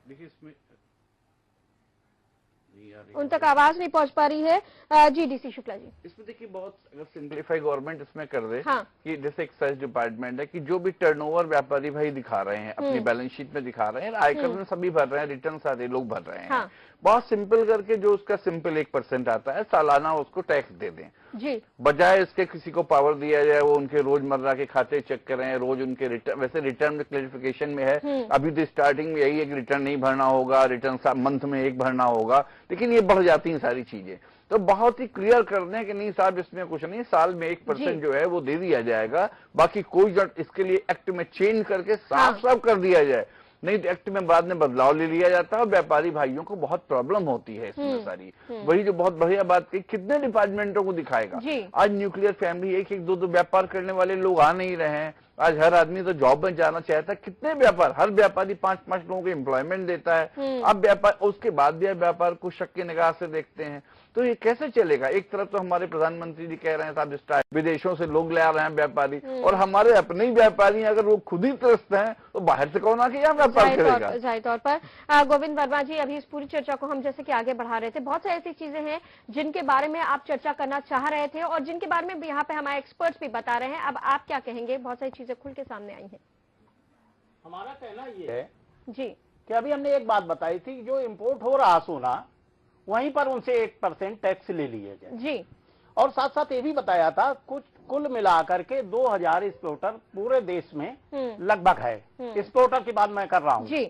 देखिए इसमें उन तक आवाज नहीं पहुंच पा रही है। जी डीसी शुक्ला जी, इसमें देखिए बहुत अगर सिंप्लीफाई गवर्नमेंट इसमें कर दे कि जैसे एक्साइज डिपार्टमेंट है कि जो भी टर्नओवर व्यापारी भाई दिखा रहे हैं अपनी बैलेंस शीट में दिखा रहे हैं, आयकर में सभी भर रहे हैं, रिटर्न सारे लोग भर रहे हैं। बहुत सिंपल करके जो उसका सिंपल 1% आता है सालाना उसको टैक्स दे दें जी, बजाय इसके किसी को पावर दिया जाए वो उनके रोजमर्रा के खाते चेक करें, रोज उनके रिटर्न। वैसे रिटर्न में क्लैरिफिकेशन में है, अभी तो स्टार्टिंग में यही है कि रिटर्न नहीं भरना होगा, रिटर्न मंथ में 1 भरना होगा, लेकिन ये बढ़ जाती हैं सारी चीजें। तो बहुत ही क्लियर कर दें कि नहीं साहब इसमें कुछ नहीं, साल में 1% जो है वो दे दिया जाएगा, बाकी कोई इसके लिए एक्ट में चेंज करके साफ साफ कर दिया जाए, नहीं तो एक्ट में बाद में बदलाव ले लिया जाता है और व्यापारी भाइयों को बहुत प्रॉब्लम होती है इसमें सारी। वही जो बहुत बढ़िया बात की, कितने डिपार्टमेंटों को दिखाएगा। आज न्यूक्लियर फैमिली 1-1, 2-2 व्यापार करने वाले लोग आ नहीं रहे हैं। आज हर आदमी तो जॉब में जाना चाहता है, कितने व्यापार, हर व्यापारी 5-5 लोगों को एम्प्लॉयमेंट देता है। अब व्यापार, उसके बाद भी व्यापार को शक की निगाह से देखते हैं, तो ये कैसे चलेगा। एक तरफ तो हमारे प्रधानमंत्री जी कह रहे हैं साहब स्टार्ट विदेशों से लोग ले आ रहे हैं व्यापारी, और हमारे अपने ही व्यापारी अगर वो खुद ही त्रस्त हैं तो बाहर से कौन आके यहाँ व्यापार करेगा। जाहिर तौर पर गोविंद वर्मा जी, अभी इस पूरी चर्चा को हम जैसे कि आगे बढ़ा रहे थे, बहुत सारी ऐसी चीजें हैं जिनके बारे में आप चर्चा करना चाह रहे थे और जिनके बारे में यहाँ पे हमारे एक्सपर्ट्स भी बता रहे हैं। अब आप क्या कहेंगे, बहुत सारी चीजें खुल के सामने आई हैं। हमारा कहना ये है जी कि अभी हमने एक बात बताई थी, जो इम्पोर्ट हो रहा सोना वहीं पर उनसे 1% टैक्स ले लिया जाए जी, और साथ साथ ये भी बताया था कुछ कुल मिलाकर के 2000 एक्सपोर्टर पूरे देश में लगभग है। एक्सपोर्टर की बात मैं कर रहा हूँ जी,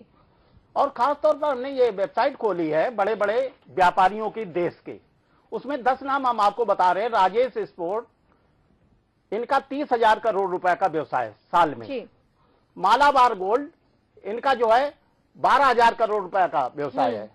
और खासतौर पर हमने ये वेबसाइट खोली है बड़े बड़े व्यापारियों की देश के, उसमें 10 नाम हम आपको बता रहे हैं। राजेश एक्सपोर्ट, इनका 30,000 करोड़ रुपए का व्यवसाय है साल में। मालाबार गोल्ड इनका जो है 12,000 करोड़ रुपए का व्यवसाय है।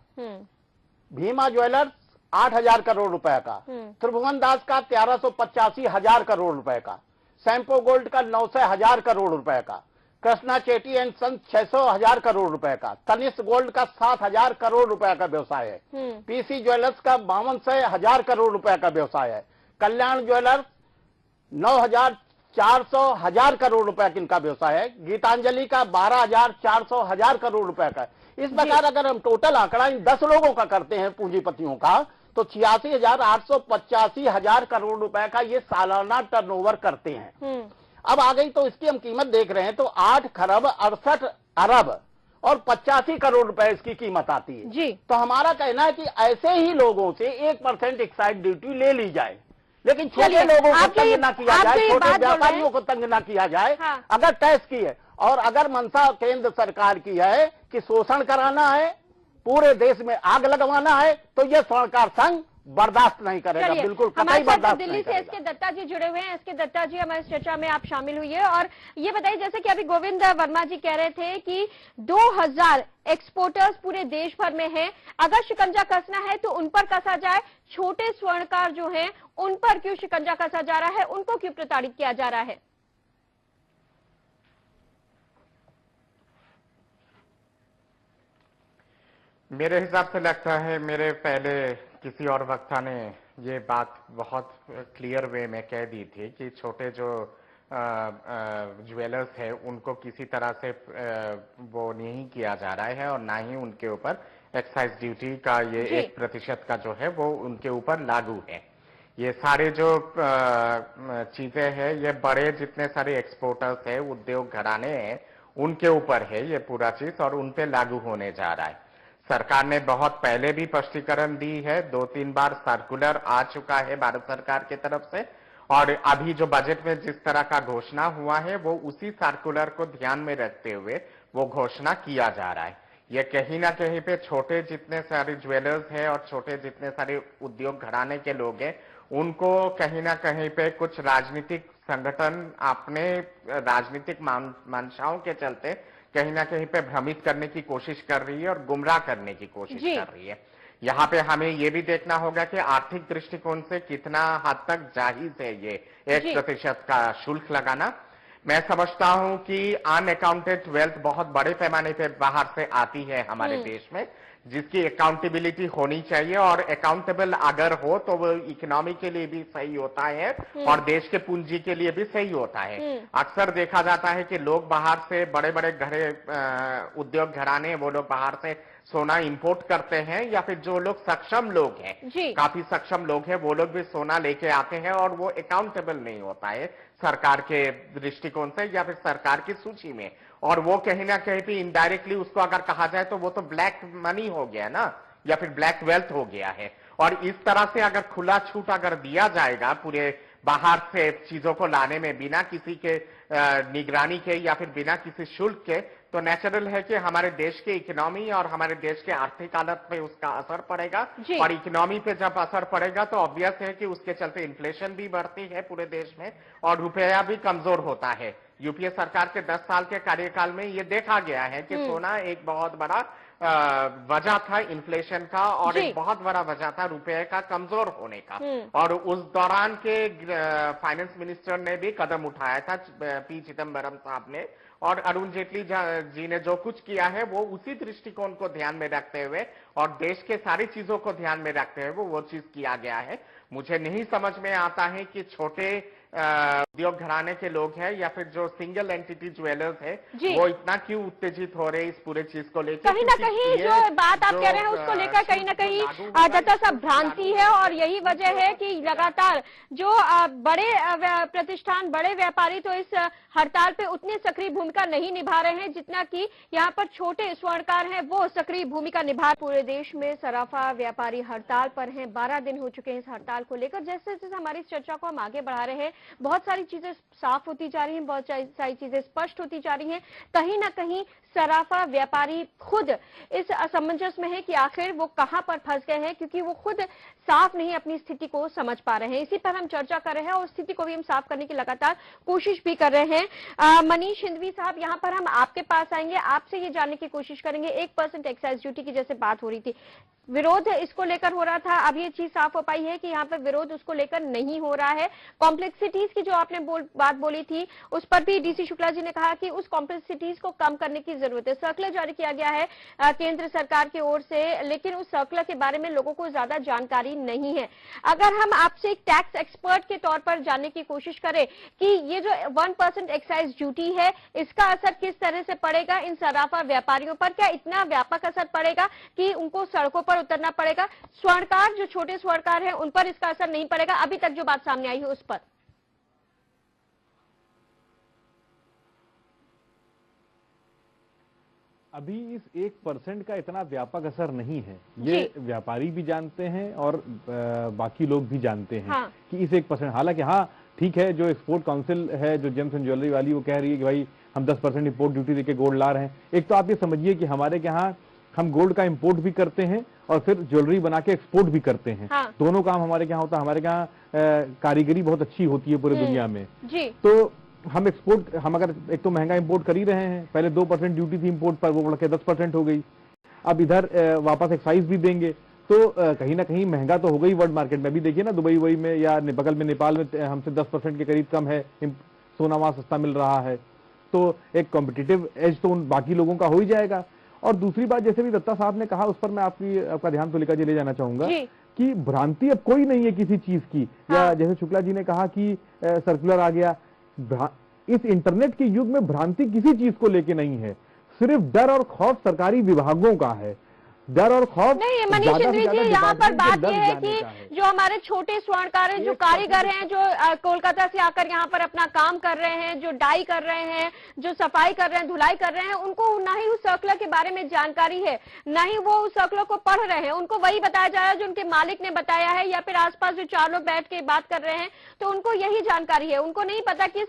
भीमा ज्वेलर्स 8,000 करोड़ रुपए का। त्रिभुवन दास का 1385,000 करोड़ रुपए का। सैम्पो गोल्ड का 900,000 करोड़ रुपए का। कृष्णा चेटी एंड सन 600,000 करोड़ रुपए का। तनिष्क गोल्ड का 7,000 करोड़ रुपए का व्यवसाय है। पीसी ज्वेलर्स का 52,000 करोड़ रुपए का व्यवसाय है। कल्याण ज्वेलर्स 9,400,000 करोड़ रुपए का इनका व्यवसाय है। गीतांजलि का 12,400,000 करोड़ रुपए का। इस प्रकार अगर हम टोटल आंकड़ा इन 10 लोगों का करते हैं पूंजीपतियों का, तो 86,885,000 करोड़ रुपए का ये सालाना टर्नओवर करते हैं। अब आ गई तो इसकी हम कीमत देख रहे हैं तो 8 खरब 68 अरब और 85 करोड़ रुपए इसकी कीमत आती है जी। तो हमारा कहना है कि ऐसे ही लोगों से 1% एक्साइज ड्यूटी ले ली जाए, लेकिन छोटे लोगों को तंग ना किया जाए, छोटे व्यापारियों को तंग ना किया जाए। अगर टैक्स की है और अगर मंशा केंद्र सरकार की है कि शोषण कराना है, पूरे देश में आग लगवाना है, तो ये स्वर्णकार संघ बर्दाश्त नहीं करेगा, बिल्कुल कतई बर्दाश्त नहीं करेगा। दिल्ली से एसके दत्ता जी जुड़े हुए हैं। एसके दत्ता जी, हमारी चर्चा में आप शामिल हुई है और ये बताइए, जैसे कि अभी गोविंद वर्मा जी कह रहे थे कि 2000 एक्सपोर्टर्स पूरे देश भर में हैं, अगर शिकंजा कसना है तो उन पर कसा जाए, छोटे स्वर्णकार जो हैं उन पर क्यों शिकंजा कसा जा रहा है, उनको क्यों प्रताड़ित किया जा रहा है? मेरे हिसाब से लगता है, मेरे पहले किसी और वक्ता ने ये बात बहुत क्लियर वे में कह दी थी कि छोटे जो ज्वेलर्स है उनको किसी तरह से वो नहीं किया जा रहा है और ना ही उनके ऊपर एक्साइज ड्यूटी का ये 1% का जो है वो उनके ऊपर लागू है। ये सारे जो चीजें हैं ये बड़े जितने सारे एक्सपोर्टर्स है, उद्योग घराने हैं, उनके ऊपर है ये पूरा चीज और उन पे लागू होने जा रहा है। सरकार ने बहुत पहले भी स्पष्टीकरण दी है, 2-3 बार सर्कुलर आ चुका है भारत सरकार की तरफ से और अभी जो बजट में जिस तरह का घोषणा हुआ है वो उसी सर्कुलर को ध्यान में रखते हुए वो घोषणा किया जा रहा है। ये कहीं ना कहीं पे छोटे जितने सारे ज्वेलर्स हैं और छोटे जितने सारे उद्योग घराने के लोग हैं उनको कहीं ना कहीं पे कुछ राजनीतिक संगठन अपने राजनीतिक मंशाओं के चलते कहीं ना कहीं पे भ्रमित करने की कोशिश कर रही है और गुमराह करने की कोशिश कर रही है। यहाँ पे हमें ये भी देखना होगा कि आर्थिक दृष्टिकोण से कितना हद तक जायज है ये 1% का शुल्क लगाना। मैं समझता हूं कि अनअकाउंटेड वेल्थ बहुत बड़े पैमाने पे बाहर से आती है हमारे देश में, जिसकी अकाउंटेबिलिटी होनी चाहिए और अकाउंटेबल अगर हो तो वो इकोनॉमी के लिए भी सही होता है और देश के पूंजी के लिए भी सही होता है। अक्सर देखा जाता है कि लोग बाहर से बड़े बड़े उद्योग घराने वो लोग बाहर से सोना इंपोर्ट करते हैं या फिर जो लोग सक्षम लोग हैं, काफी सक्षम लोग हैं, वो लोग भी सोना लेके आते हैं और वो अकाउंटेबल नहीं होता है सरकार के दृष्टिकोण से या फिर सरकार की सूची में, और वो कहीं ना कहीं भी इनडायरेक्टली उसको अगर कहा जाए तो वो तो ब्लैक मनी हो गया ना, या फिर ब्लैक वेल्थ हो गया है। और इस तरह से अगर खुला छूट अगर दिया जाएगा पूरे बाहर से चीजों को लाने में बिना किसी के निगरानी के या फिर बिना किसी शुल्क के, तो नेचुरल है कि हमारे देश के इकोनॉमी और हमारे देश के आर्थिक हालत पे उसका असर पड़ेगा और इकोनॉमी पे जब असर पड़ेगा तो ऑब्वियस है कि उसके चलते इन्फ्लेशन भी बढ़ती है पूरे देश में और रुपया भी कमजोर होता है। यूपीए सरकार के 10 साल के कार्यकाल में ये देखा गया है कि सोना एक बहुत बड़ा वजह था इन्फ्लेशन का और एक बहुत बड़ा वजह था रुपये का कमजोर होने का, और उस दौरान के फाइनेंस मिनिस्टर ने भी कदम उठाया था पी चिदम्बरम साहब ने, और अरुण जेटली जी ने जो कुछ किया है वो उसी दृष्टिकोण को ध्यान में रखते हुए और देश के सारी चीजों को ध्यान में रखते हुए वो चीज किया गया है। मुझे नहीं समझ में आता है कि छोटे उद्योग घराने के लोग हैं या फिर जो सिंगल एंटिटी ज्वेलर्स है वो इतना क्यों उत्तेजित हो रहे हैं इस पूरे चीज को लेकर। कहीं ना कहीं जो बात आप कह रहे हैं उसको लेकर कहीं ना कहीं दत्ता साहब भ्रांति है और यही वजह है कि लगातार जो बड़े प्रतिष्ठान, बड़े व्यापारी तो इस हड़ताल पे उतनी सक्रिय भूमिका नहीं निभा रहे हैं जितना कि यहाँ पर छोटे स्वर्णकार हैं वो सक्रिय भूमिका निभा। पूरे देश में सराफा व्यापारी हड़ताल पर हैं, 12 दिन हो चुके हैं इस हड़ताल को लेकर। जैसे जैसे हमारी चर्चा को हम आगे बढ़ा रहे हैं बहुत सारी चीजें साफ होती जा रही हैं, बहुत सारी चीजें स्पष्ट होती जा रही हैं। कहीं ना कहीं सराफा व्यापारी खुद इस असमंजस में है कि आखिर वो कहां पर फंस गए हैं, क्योंकि वो खुद साफ नहीं अपनी स्थिति को समझ पा रहे हैं। इसी पर हम चर्चा कर रहे हैं और स्थिति को भी हम साफ करने की लगातार कोशिश भी कर रहे हैं। मनीष हिंदवी साहब, यहां पर हम आपके पास आएंगे, आपसे ये जानने की कोशिश करेंगे 1% एक्साइज ड्यूटी की जैसे बात हो रही थी, विरोध इसको लेकर हो रहा था, अब ये चीज साफ हो पाई है कि यहाँ पर विरोध उसको लेकर नहीं हो रहा है। कॉम्प्लेक्सिटीज की जो आपने बात बोली थी उस पर भी डीसी शुक्ला जी ने कहा कि उस कॉम्प्लेक्सिटीज को कम करने की जरूरत है। सर्कुलर जारी किया गया है केंद्र सरकार की ओर से, लेकिन उस सर्कुलर के बारे में लोगों को ज्यादा जानकारी नहीं है। अगर हम आपसे एक टैक्स एक्सपर्ट के तौर पर जानने की कोशिश करें कि ये जो 1% एक्साइज ड्यूटी है इसका असर किस तरह से पड़ेगा इन सराफा व्यापारियों पर, क्या इतना व्यापक असर पड़ेगा कि उनको सड़कों पर उतरना पड़ेगा? स्वर्णकार, जो छोटे स्वर्णकार हैं उन पर इसका असर नहीं पड़ेगा, अभी तक जो बात सामने आई है उस पर? अभी इस 1% का इतना व्यापक असर नहीं है, ये व्यापारी भी जानते हैं और बाकी लोग भी जानते हैं। हाँ। कि इस 1%, हालांकि हाँ ठीक है, जो एक्सपोर्ट काउंसिल है, जो जेम्स एंड ज्वेलरी वाली, वो कह रही है कि भाई हम 10% इंपोर्ट ड्यूटी देके गोल्ड ला रहे हैं। एक तो आप ये समझिए कि हमारे यहाँ हम गोल्ड का इंपोर्ट भी करते हैं और फिर ज्वेलरी बना के एक्सपोर्ट भी करते हैं। हाँ। दोनों काम हमारे यहाँ होता है। हमारे यहाँ कारीगरी बहुत अच्छी होती है पूरी दुनिया में जी। तो हम अगर एक तो महंगा इंपोर्ट कर ही रहे हैं, पहले 2% ड्यूटी थी इंपोर्ट पर, वो बढ़ के 10% हो गई, अब इधर वापस एक्साइज भी देंगे, तो कहीं ना कहीं महंगा तो हो गई। वर्ल्ड मार्केट में भी देखिए ना, दुबई वही में या बगल में नेपाल में हमसे 10% के करीब कम है, सोना वहां सस्ता मिल रहा है, तो एक कॉम्पिटिटिव एज तो उन बाकी लोगों का हो ही जाएगा। और दूसरी बात, जैसे भी दत्ता साहब ने कहा, उस पर मैं आपका ध्यान तुलिका जी ले जाना चाहूंगा कि भ्रांति अब कोई नहीं है किसी चीज की। हाँ। या जैसे शुक्ला जी ने कहा कि सर्कुलर आ गया, इस इंटरनेट के युग में भ्रांति किसी चीज को लेके नहीं है, सिर्फ डर और खौफ सरकारी विभागों का है। डर और खौफ नहीं है। मनीष हिंदवी जी, यहाँ पर बात यह है कि जो हमारे छोटे स्वर्णकार हैं, जो कारीगर हैं, जो कोलकाता से आकर यहाँ पर अपना काम कर रहे हैं, जो डाई कर रहे हैं, जो सफाई कर रहे हैं, धुलाई कर रहे हैं, उनको ना ही उस सर्कुलर के बारे में जानकारी है, ना ही वो उस सर्कुलर को पढ़ रहे हैं। उनको वही बताया जा रहा है जो उनके मालिक ने बताया है, या फिर आसपास जो 4 लोग बैठ के बात कर रहे हैं तो उनको यही जानकारी है। उनको नहीं पता कि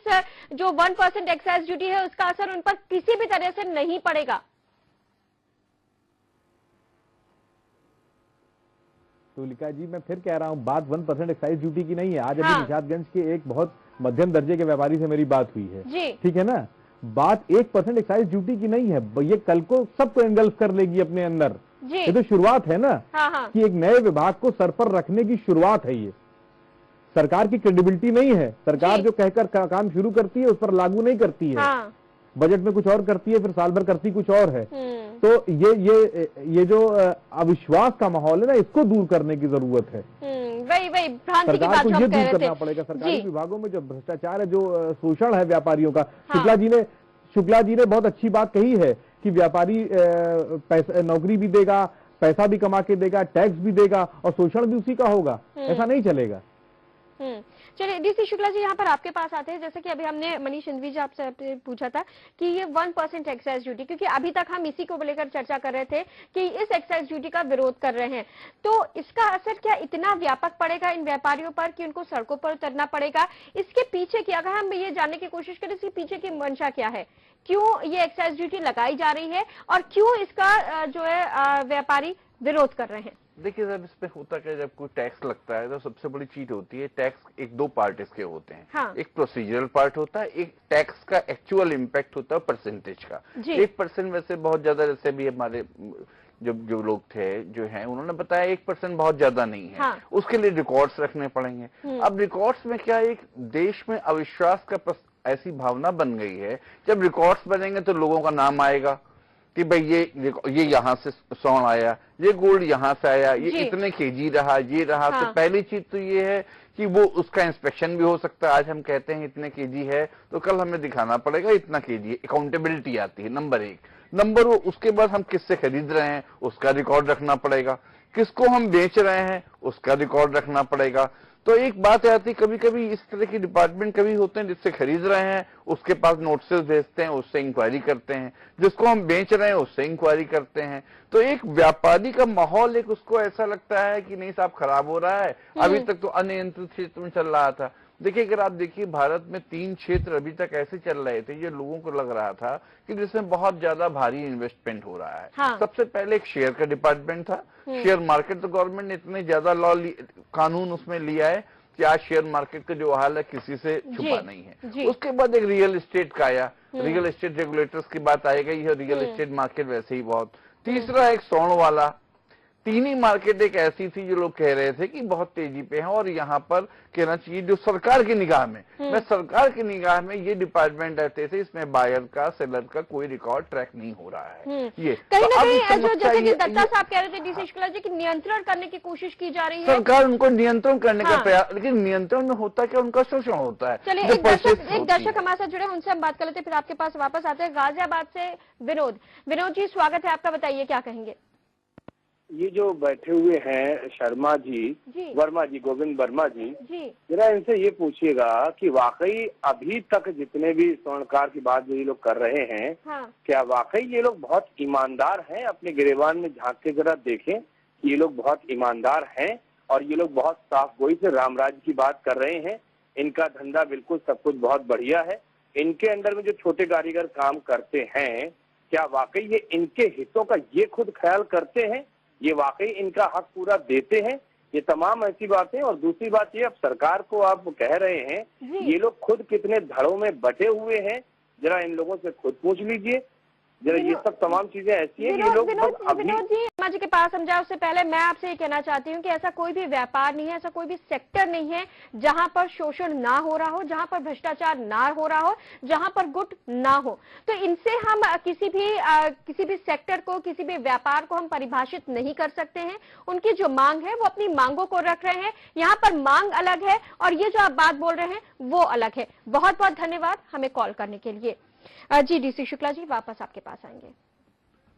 जो 1% एक्साइज ड्यूटी है उसका असर उन पर किसी भी तरह से नहीं पड़ेगा। तुलिका जी, मैं फिर कह रहा हूं, बात 1% एक्साइज ड्यूटी की नहीं है। आज अभी निशादगंज के एक बहुत मध्यम दर्जे के व्यापारी से मेरी बात हुई है, ठीक है ना। बात 1% एक्साइज ड्यूटी की नहीं है, ये कल को सबको एंगल्फ कर लेगी अपने अंदर। ये तो शुरुआत है ना। हाँ। कि एक नए विभाग को सर पर रखने की शुरुआत है। ये सरकार की क्रेडिबिलिटी नहीं है। सरकार जो कहकर काम शुरू करती है उस पर लागू नहीं करती है। हाँ। बजट में कुछ और करती है, फिर साल भर करती कुछ और है। तो ये जो अविश्वास का माहौल है ना, इसको दूर करने की जरूरत है। वही भ्रांति की बात सरकार को ये दूर करना पड़ेगा। सरकारी विभागों में जो भ्रष्टाचार है, जो शोषण है व्यापारियों का। हाँ। शुक्ला जी ने बहुत अच्छी बात कही है कि व्यापारी नौकरी भी देगा, पैसा भी कमा के देगा, टैक्स भी देगा और शोषण भी उसी का होगा। ऐसा नहीं चलेगा। चलिए डीसी शुक्ला जी, यहाँ पर आपके पास आते हैं। जैसे कि अभी हमने मनीष हिंदवी जी आपसे पूछा था कि ये 1% एक्साइज ड्यूटी, क्योंकि अभी तक हम इसी को लेकर चर्चा कर रहे थे कि इस एक्साइज ड्यूटी का विरोध कर रहे हैं, तो इसका असर क्या इतना व्यापक पड़ेगा इन व्यापारियों पर कि उनको सड़कों पर उतरना पड़ेगा? इसके पीछे की, अगर हम ये जानने की कोशिश करें, इसके पीछे की मंशा क्या है, क्यों ये एक्साइज ड्यूटी लगाई जा रही है और क्यों इसका जो है व्यापारी विरोध कर रहे हैं? देखिए साहब, इसमें होता क्या, जब कोई टैक्स लगता है तो सबसे बड़ी चीज होती है टैक्स। एक 2 पार्ट इसके होते हैं। हाँ। एक प्रोसीजरल पार्ट होता है, एक टैक्स का एक्चुअल इम्पैक्ट होता है परसेंटेज का। 1% वैसे बहुत ज्यादा, जैसे भी हमारे जो लोग थे जो हैं उन्होंने बताया 1% बहुत ज्यादा नहीं है। हाँ। उसके लिए रिकॉर्ड्स रखने पड़ेंगे। अब रिकॉर्ड्स में क्या, एक देश में अविश्वास का ऐसी भावना बन गई है, जब रिकॉर्ड्स बनेंगे तो लोगों का नाम आएगा कि भाई ये यहाँ से स्वर्ण आया, ये गोल्ड यहाँ से आया, ये इतने केजी रहा, ये रहा। हाँ। तो पहली चीज तो ये है कि वो उसका इंस्पेक्शन भी हो सकता है। आज हम कहते हैं इतने केजी है, तो कल हमें दिखाना पड़ेगा इतना केजी है। अकाउंटेबिलिटी आती है, नंबर 1। नंबर 2, उसके बाद हम किससे खरीद रहे हैं उसका रिकॉर्ड रखना पड़ेगा, किसको हम बेच रहे हैं उसका रिकॉर्ड रखना पड़ेगा। तो एक बात आती, कभी कभी इस तरह के डिपार्टमेंट कभी होते हैं जिससे खरीद रहे हैं उसके पास नोटिस भेजते हैं, उससे इंक्वायरी करते हैं, जिसको हम बेच रहे हैं उससे इंक्वायरी करते हैं। तो एक व्यापारी का माहौल, एक उसको ऐसा लगता है कि नहीं साहब खराब हो रहा है, अभी तक तो अनियंत्रित क्षेत्र में चल रहा था। देखिए, अगर आप देखिए भारत में 3 क्षेत्र अभी तक ऐसे चल रहे थे, ये लोगों को लग रहा था कि जिसमें बहुत ज्यादा भारी इन्वेस्टमेंट हो रहा है। हाँ। सबसे पहले एक शेयर का डिपार्टमेंट था, शेयर मार्केट। तो गवर्नमेंट ने इतने ज्यादा कानून उसमें लिया है कि आज शेयर मार्केट का जो हाल है किसी से छुपा नहीं है। उसके बाद एक रियल एस्टेट का आया, रियल एस्टेट रेगुलेटर्स की बात आई गई है, रियल एस्टेट मार्केट वैसे ही बहुत। तीसरा एक स्वर्ण वाला। 3 ही मार्केट एक ऐसी थी जो लोग कह रहे थे कि बहुत तेजी पे है, और यहाँ पर कहना चाहिए जो सरकार की निगाह में, मैं सरकार की निगाह में ये डिपार्टमेंट ऐसे थे, इसमें बायर का सेलर का कोई रिकॉर्ड ट्रैक नहीं हो रहा है। ये कहीं ना कहीं जो जैसे कि दत्ता साहब कह रहे थे डीसी शुक्ला जी की नियंत्रण करने की कोशिश की जा रही है, सरकार उनको नियंत्रण करने का प्रयास, लेकिन नियंत्रण में होता क्या, उनका शोषण होता है। चलिए एक दर्शक हमारे साथ जुड़े, उनसे हम बात कर लेते, फिर आपके पास वापस आते हैं। गाजियाबाद से विनोद जी, स्वागत है आपका, बताइए क्या कहेंगे। ये जो बैठे हुए हैं शर्मा जी, वर्मा जी, गोविंद वर्मा जी, जरा इनसे ये पूछिएगा कि वाकई अभी तक जितने भी स्वर्णकार की बात जो ये लोग कर रहे हैं, क्या वाकई ये लोग बहुत ईमानदार हैं? अपने गिरेबान में झांक के जरा देखें कि ये लोग बहुत ईमानदार हैं और ये लोग बहुत साफ गोई से रामराज की बात कर रहे हैं। इनका धंधा बिल्कुल सब कुछ बहुत बढ़िया है। इनके अंदर में जो छोटे कारीगर काम करते हैं, क्या वाकई ये इनके हितों का ये खुद ख्याल करते हैं? ये वाकई इनका हक पूरा देते हैं? ये तमाम ऐसी बातें। और दूसरी बात ये, अब सरकार को आप कह रहे हैं, ये लोग खुद कितने धड़ों में बटे हुए हैं, जरा इन लोगों से खुद पूछ लीजिए जरा। ये सब तमाम चीजें ऐसी हैं कि लोग विनोद जी वर्मा जी के पास समझा, उससे पहले मैं आपसे ये कहना चाहती हूँ कि ऐसा कोई भी व्यापार नहीं है, ऐसा कोई भी सेक्टर नहीं है जहां पर शोषण ना हो रहा हो, जहां पर भ्रष्टाचार ना हो रहा हो, जहां पर गुट ना हो। तो इनसे हम किसी भी सेक्टर को, किसी भी व्यापार को हम परिभाषित नहीं कर सकते हैं। उनकी जो मांग है वो अपनी मांगों को रख रहे हैं, यहाँ पर मांग अलग है और ये जो आप बात बोल रहे हैं वो अलग है। बहुत बहुत धन्यवाद हमें कॉल करने के लिए। जी डीसी शुक्ला जी, वापस आपके पास आएंगे।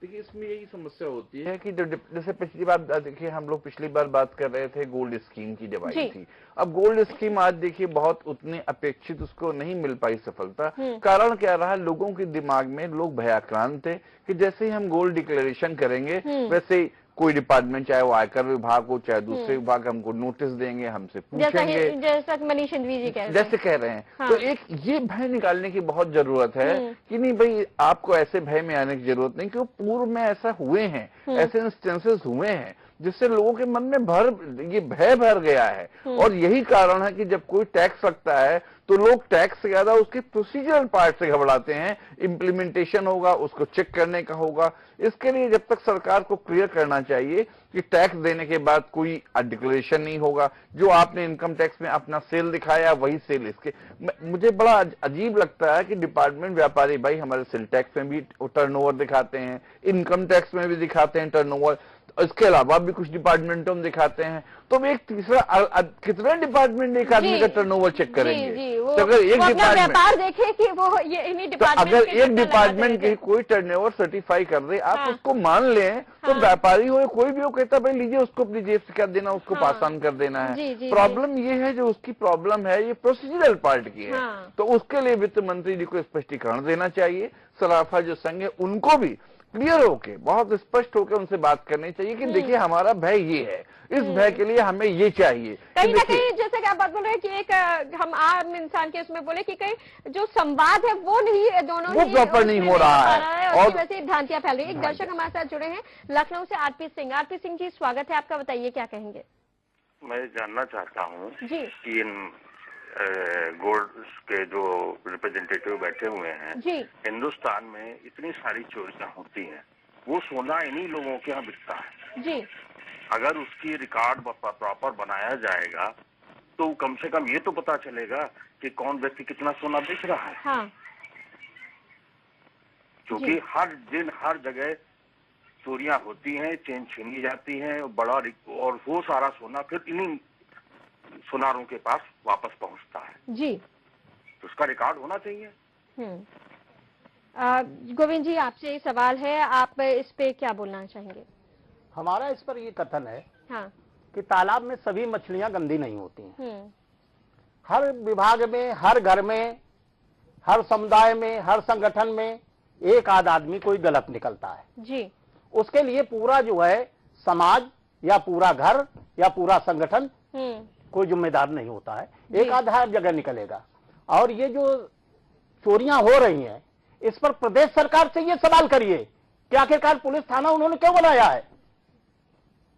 देखिए, इसमें यही समस्या होती है कि जैसे पिछली बार देखिए, हम लोग पिछली बार बात कर रहे थे गोल्ड स्कीम की जब आई थी। अब गोल्ड स्कीम आज देखिए बहुत उतने अपेक्षित उसको नहीं मिल पाई सफलता। कारण क्या रहा, लोगों के दिमाग में लोग भयाक्रांत थे कि जैसे ही हम गोल्ड डिक्लेरेशन करेंगे वैसे कोई डिपार्टमेंट, चाहे वो आयकर विभाग हो चाहे दूसरे विभाग, हमको नोटिस देंगे, हमसे पूछेंगे, जैसा मनीष सिंघवी जी जैसे कह रहे हैं। हाँ। तो एक ये भय निकालने की बहुत जरूरत है कि नहीं भाई, आपको ऐसे भय में आने की जरूरत नहीं, क्योंकि पूर्व में ऐसा हुए हैं, ऐसे इंस्टेंसेस हुए हैं जिससे लोगों के मन में ये भय भर गया है। और यही कारण है कि जब कोई टैक्स लगता है तो लोग टैक्स से ज्यादा उसके प्रोसीजरल पार्ट से घबराते हैं। इम्प्लीमेंटेशन होगा, उसको चेक करने का होगा। इसके लिए जब तक सरकार को क्लियर करना चाहिए कि टैक्स देने के बाद कोई डिक्लेरेशन नहीं होगा, जो आपने इनकम टैक्स में अपना सेल दिखाया वही सेल इसके। मुझे बड़ा अजीब लगता है कि डिपार्टमेंट व्यापारी भाई हमारे सेल टैक्स में भी टर्नओवर दिखाते हैं, इनकम टैक्स में भी दिखाते हैं टर्नओवर, इसके अलावा भी कुछ डिपार्टमेंटों में दिखाते हैं। तो एक तीसरा कितने डिपार्टमेंट एक आदमी का टर्नओवर चेक करेंगे? तो अगर एक व्यापार देखे कि वो ये इन्हीं डिपार्टमेंट, अगर एक डिपार्टमेंट की कोई टर्नओवर सर्टिफाई कर दे, आप उसको मान लें तो व्यापारी हो कोई भी हो कहता भाई लीजिए, उसको अपनी जेब से क्या देना, उसको पास ऑन कर देना है। प्रॉब्लम ये है, जो उसकी प्रॉब्लम है ये प्रोसीजरल पार्ट की है। तो उसके लिए वित्त मंत्री जी को स्पष्टीकरण देना चाहिए। सराफा जो संघ है उनको भी क्लियर होके, बहुत स्पष्ट होकर उनसे बात करनी चाहिए कि देखिए हमारा भय ये है, इस भय के लिए हमें ये चाहिए। कहीं ना कहीं जैसे कि आप बात बोल रहे हैं कि एक हम आम इंसान के उसमें बोले कि कहीं जो संवाद है वो नहीं, दोनों वो प्रॉपर नहीं हो रहा है और वैसे भ्रांतियां फैल रही है। एक दर्शक हमारे साथ जुड़े हैं लखनऊ से, आरपी सिंह। आरपी सिंह जी, स्वागत है आपका, बताइए क्या कहेंगे। मैं जानना चाहता हूँ कि इन गोल्ड के जो रिप्रेजेंटेटिव बैठे हुए हैं, हिंदुस्तान में इतनी सारी चोरियां होती हैं, वो सोना इन्हीं लोगों के यहाँ बिकता है जी। अगर उसकी रिकॉर्ड प्रॉपर बनाया जाएगा तो कम से कम ये तो पता चलेगा कि कौन व्यक्ति कितना सोना बेच रहा है। हाँ। क्योंकि हर दिन हर जगह चोरियां होती हैं, चेन छीनी जाती है, और वो सारा सोना फिर इन्हीं सुनारों के पास वापस पहुंचता है जी। तो उसका रिकॉर्ड होना चाहिए। गोविंद जी, आपसे सवाल है, आप इस पे क्या बोलना चाहेंगे? हमारा इस पर ये कथन है कि तालाब में सभी मछलियां गंदी नहीं होती हैं। हर विभाग में, हर घर में, हर समुदाय में, हर संगठन में एक आध आदमी कोई गलत निकलता है जी। उसके लिए पूरा जो है समाज या पूरा घर या पूरा संगठन कोई जिम्मेदार नहीं होता है, एक आधा जगह निकलेगा। और ये जो चोरियां हो रही हैं, इस पर प्रदेश सरकार से ये सवाल करिए कि आखिरकार पुलिस थाना उन्होंने क्यों बनाया है?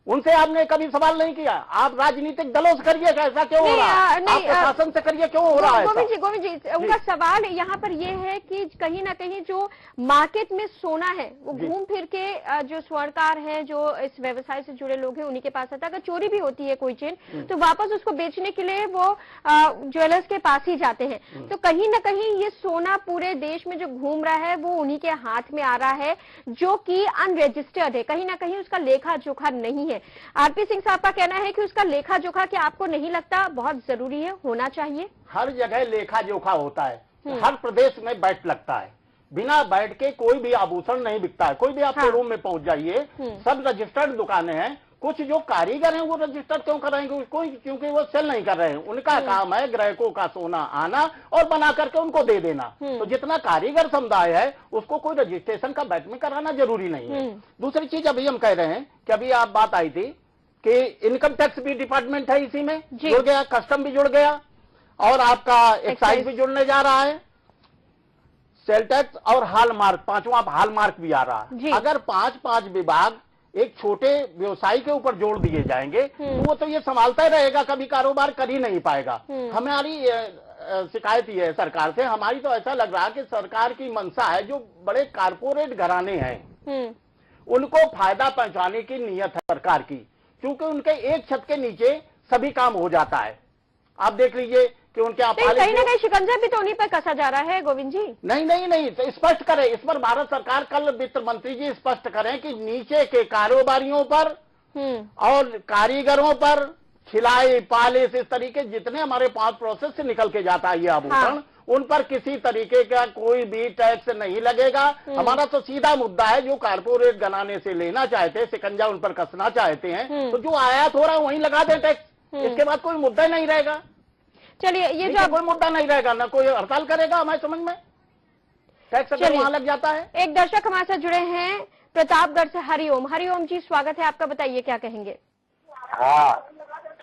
उनसे आपने कभी सवाल नहीं किया। आप राजनीतिक दलों से करिए ऐसा क्यों हो रहा है, आप प्रशासन से करिए क्यों हो रहा है? गोविंद जी उनका सवाल यहाँ पर ये है कि कहीं ना कहीं जो मार्केट में सोना है वो घूम फिर के जो स्वर्णकार हैं, जो इस व्यवसाय से जुड़े लोग हैं, उन्हीं के पास आता है। अगर चोरी भी होती है कोई चेन तो वापस उसको बेचने के लिए वो ज्वेलर्स के पास ही जाते हैं। तो कहीं ना कहीं ये सोना पूरे देश में जो घूम रहा है वो उन्हीं के हाथ में आ रहा है, जो कि अनरजिस्टर्ड है, कहीं ना कहीं उसका लेखा जोखा नहीं है। आरपी सिंह साहब का कहना है कि उसका लेखा जोखा क्या आपको नहीं लगता बहुत जरूरी है, होना चाहिए? हर जगह लेखा जोखा होता है, हर प्रदेश में बैट लगता है, बिना बैठ के कोई भी आभूषण नहीं बिकता है। कोई भी आपके रूम में पहुंच जाइए, सब रजिस्टर्ड दुकानें हैं। कुछ जो कारीगर हैं वो रजिस्टर क्यों कराएंगे? कोई, क्योंकि वो सेल नहीं कर रहे हैं। उनका काम है ग्राहकों का सोना आना और बना करके उनको दे देना। तो जितना कारीगर समुदाय है उसको कोई रजिस्ट्रेशन का बैट में कराना जरूरी नहीं है। दूसरी चीज अभी हम कह रहे हैं कि अभी आप बात आई थी कि इनकम टैक्स भी डिपार्टमेंट है, इसी में जुड़ गया, कस्टम भी जुड़ गया और आपका एक्साइज भी जुड़ने जा रहा है, सेल टैक्स और हॉलमार्क, पांचवा हॉलमार्क भी आ रहा है। अगर पांच विभाग एक छोटे व्यवसायी के ऊपर जोड़ दिए जाएंगे तो वो तो ये संभालता ही रहेगा, कभी कारोबार कर ही नहीं पाएगा। हमारी शिकायत ये है सरकार से, हमारी तो ऐसा लग रहा है कि सरकार की मंशा है जो बड़े कारपोरेट घराने हैं उनको फायदा पहुंचाने की नीयत है सरकार की, क्योंकि उनके एक छत के नीचे सभी काम हो जाता है। आप देख लीजिए कि उनके कहीं ना कहीं शिकंजा भी तो उन्हीं पर कसा जा रहा है। गोविंद जी नहीं, तो स्पष्ट करें इस पर भारत सरकार, कल वित्त मंत्री जी स्पष्ट करें कि नीचे के कारोबारियों पर और कारीगरों पर छिलाई पालिश इस तरीके जितने हमारे 5 प्रोसेस से निकल के जाता है ये आभूषण, उन पर किसी तरीके का कोई भी टैक्स नहीं लगेगा। हमारा तो सीधा मुद्दा है, जो कारपोरेट घराने से लेना चाहते हैं, शिकंजा उन पर कसना चाहते हैं, तो जो आयात हो रहा है वहीं लगा दें टैक्स, इसके बाद कोई मुद्दा नहीं रहेगा। चलिए, ये जो कोई मुद्दा नहीं रहेगा, ना कोई हड़ताल करेगा हमारे समझ में, टैक्स अगर वहां लग जाता है। एक दर्शक हमारे साथ जुड़े हैं प्रतापगढ़ से, हरिओम। हरिओम जी, स्वागत है आपका, बताइए क्या कहेंगे? हाँ,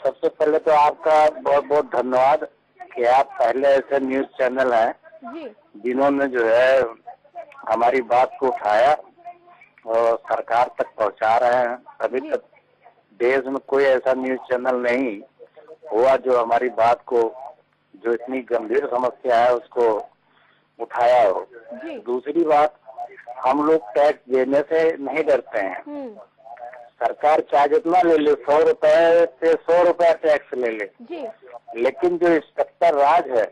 सबसे पहले तो आपका बहुत बहुत धन्यवाद कि आप पहले ऐसे न्यूज चैनल हैं जिन्होंने जो है हमारी बात को उठाया और सरकार तक पहुंचा रहे हैं। अभी तक देश में कोई ऐसा न्यूज चैनल नहीं हुआ जो हमारी बात को, जो इतनी गंभीर समस्या है उसको उठाया हो। दूसरी बात, हम लोग टैक्स देने से नहीं डरते हैं। सरकार चाहे जितना ले ले, 100 रुपए से 100 रुपया टैक्स ले ले, लेकिन जो इंस्पेक्टर राज है,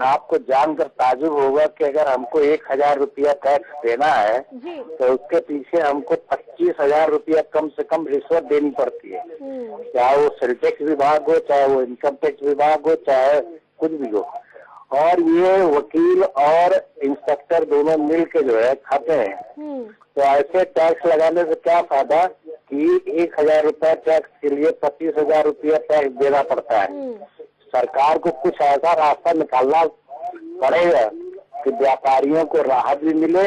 आपको जानकर ताजुब होगा कि अगर हमको 1000 रुपया टैक्स देना है तो उसके पीछे हमको 25,000 रुपया कम से कम रिश्वत देनी पड़ती है। चाहे वो सेल टैक्स विभाग हो, चाहे वो इनकम टैक्स विभाग हो, चाहे कुछ भी हो। और ये वकील और इंस्पेक्टर दोनों मिल के जो है खाते हैं। तो ऐसे टैक्स लगाने से क्या फायदा कि 1000 रुपया टैक्स के लिए 25,000 रुपया टैक्स देना पड़ता है। सरकार को कुछ ऐसा रास्ता निकालना पड़ेगा कि व्यापारियों को राहत भी मिले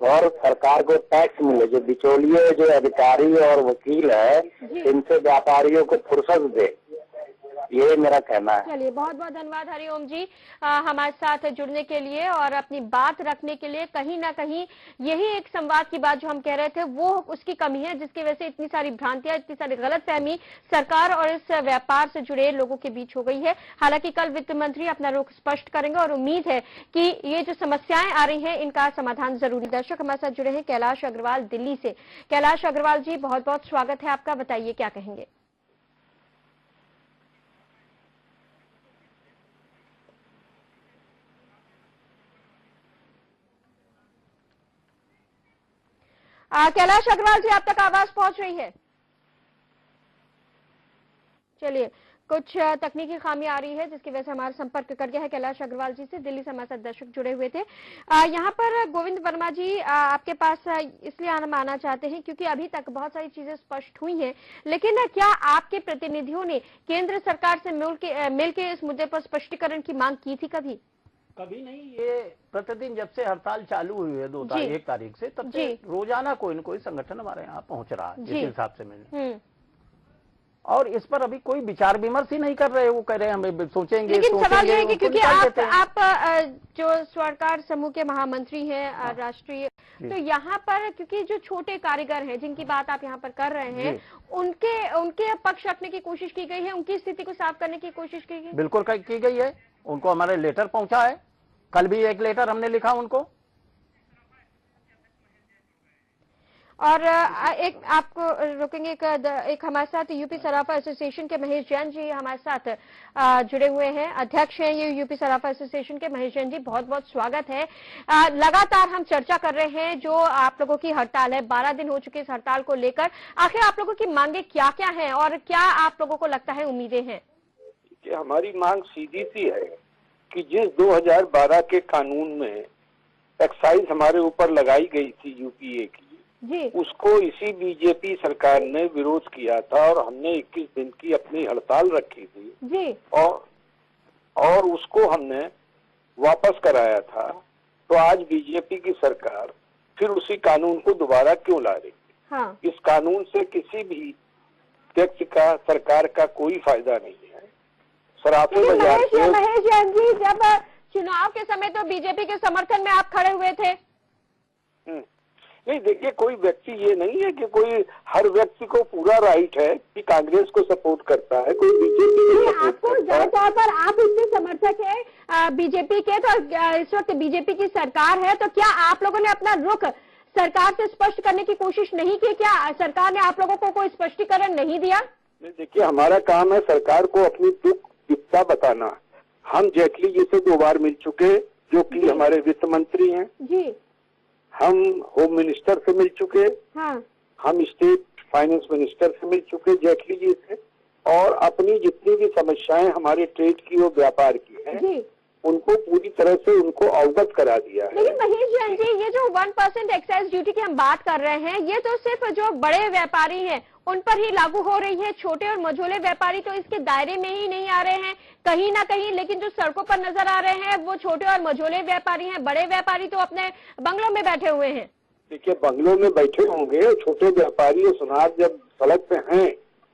और सरकार को टैक्स मिले। जो बिचौलिए, जो अधिकारी और वकील है, इनसे व्यापारियों को फुर्सत दे, ये मेरा कहना है। चलिए, बहुत बहुत धन्यवाद हरिओम जी हमारे साथ जुड़ने के लिए और अपनी बात रखने के लिए। कहीं ना कहीं यही एक संवाद की बात जो हम कह रहे थे वो उसकी कमी है, जिसकी वजह से इतनी सारी भ्रांतियां, इतनी सारी गलतफहमी सरकार और इस व्यापार से जुड़े लोगों के बीच हो गई है। हालांकि कल वित्त मंत्री अपना रुख स्पष्ट करेंगे और उम्मीद है कि ये जो समस्याएं आ रही हैं इनका समाधान जरूरी। दर्शक हमारे साथ जुड़े हैं कैलाश अग्रवाल दिल्ली से। कैलाश अग्रवाल जी, बहुत बहुत स्वागत है आपका, बताइए क्या कहेंगे? कैलाश अग्रवाल जी, आप तक आवाज पहुंच रही है? चलिए, कुछ तकनीकी खामी आ रही है जिसकी वजह से हमारा संपर्क कर गया है कैलाश अग्रवाल जी से। दिल्ली से हमारे साथ दर्शक जुड़े हुए थे। यहाँ पर गोविंद वर्मा जी आपके पास इसलिए आना चाहते हैं क्योंकि अभी तक बहुत सारी चीजें स्पष्ट हुई हैं, लेकिन क्या आपके प्रतिनिधियों ने केंद्र सरकार से मिल के इस मुद्दे पर स्पष्टीकरण की मांग की थी? कभी नहीं। ये प्रतिदिन जब से हड़ताल चालू हुई है 1 तारीख से, तब से रोजाना कोई न कोई संगठन हमारे यहाँ पहुंच रहा है, जिस हिसाब से मैंने। और इस पर अभी कोई विचार विमर्श ही नहीं कर रहे। वो कह रहे हैं हमें सोचेंगे। लेकिन सवाल ये है कि क्योंकि आप जो स्वर्णकार समूह के महामंत्री हैं राष्ट्रीय, तो यहाँ पर क्योंकि जो छोटे कारीगर हैं जिनकी बात आप यहाँ पर कर रहे हैं, उनके पक्ष रखने की कोशिश की गई है, उनकी स्थिति को साफ करने की कोशिश की गई? बिल्कुल की गई है। उनको हमारे लेटर पहुंचा है, कल भी एक लेटर हमने लिखा उनको। और एक आपको रोकेंगे, एक हमारे साथ यूपी सराफा एसोसिएशन के महेश जैन जी हमारे साथ जुड़े हुए हैं, अध्यक्ष हैं ये यूपी सराफा एसोसिएशन के। महेश जैन जी, बहुत बहुत स्वागत है। लगातार हम चर्चा कर रहे हैं जो आप लोगों की हड़ताल है, 12 दिन हो चुके इस हड़ताल को लेकर। आखिर आप लोगों की मांगे क्या क्या हैं और क्या आप लोगों को लगता है उम्मीदें हैं? कि हमारी मांग सीधी सी है कि जिस 2012 के कानून में एक्साइज हमारे ऊपर लगाई गई थी यूपीए की जी, उसको इसी बीजेपी सरकार ने विरोध किया था और हमने 21 दिन की अपनी हड़ताल रखी थी जी, और उसको हमने वापस कराया था। तो आज बीजेपी की सरकार फिर उसी कानून को दोबारा क्यों ला रही है? हाँ। इस कानून से किसी भी व्यक्ति का, सरकार का कोई फायदा नहीं है। सराफे बाजार महेश जैन जी, जब चुनाव के समय तो बीजेपी के समर्थन में आप खड़े हुए थे। नहीं, देखिए, कोई व्यक्ति ये नहीं है कि कोई, हर व्यक्ति को पूरा राइट है कि कांग्रेस को सपोर्ट करता है, कोई बीजेपी को। आपको ज्यादातर पर आप इतने समर्थक है बीजेपी के, तो इस वक्त बीजेपी की सरकार है, तो क्या आप लोगों ने अपना रुख सरकार से स्पष्ट करने की कोशिश नहीं की? क्या सरकार ने आप लोगों को कोई स्पष्टीकरण नहीं दिया? देखिए, हमारा काम है सरकार को अपनी दुख विपदा बताना। हम जेटली जी से 2 बार मिल चुके, जो कि हमारे वित्त मंत्री हैं जी, हम होम मिनिस्टर से मिल चुके, हाँ, हम स्टेट फाइनेंस मिनिस्टर से मिल चुके जेटली जी से, और अपनी जितनी भी समस्याएं हमारे ट्रेड की और व्यापार की हैं उनको पूरी तरह से उनको अवगत करा दिया है। लेकिन महेश जैन जी, ये जो 1% एक्साइज ड्यूटी की हम बात कर रहे हैं, ये तो सिर्फ जो बड़े व्यापारी हैं उन पर ही लागू हो रही है। छोटे और मझोले व्यापारी तो इसके दायरे में ही नहीं आ रहे हैं कहीं ना कहीं। लेकिन जो सड़कों पर नजर आ रहे हैं वो छोटे और मझोले व्यापारी हैं। बड़े व्यापारी तो अपने बंगलों में बैठे हुए हैं। देखिए, बंगलों में बैठे होंगे, छोटे व्यापारी और सुनार जब सड़क पे हैं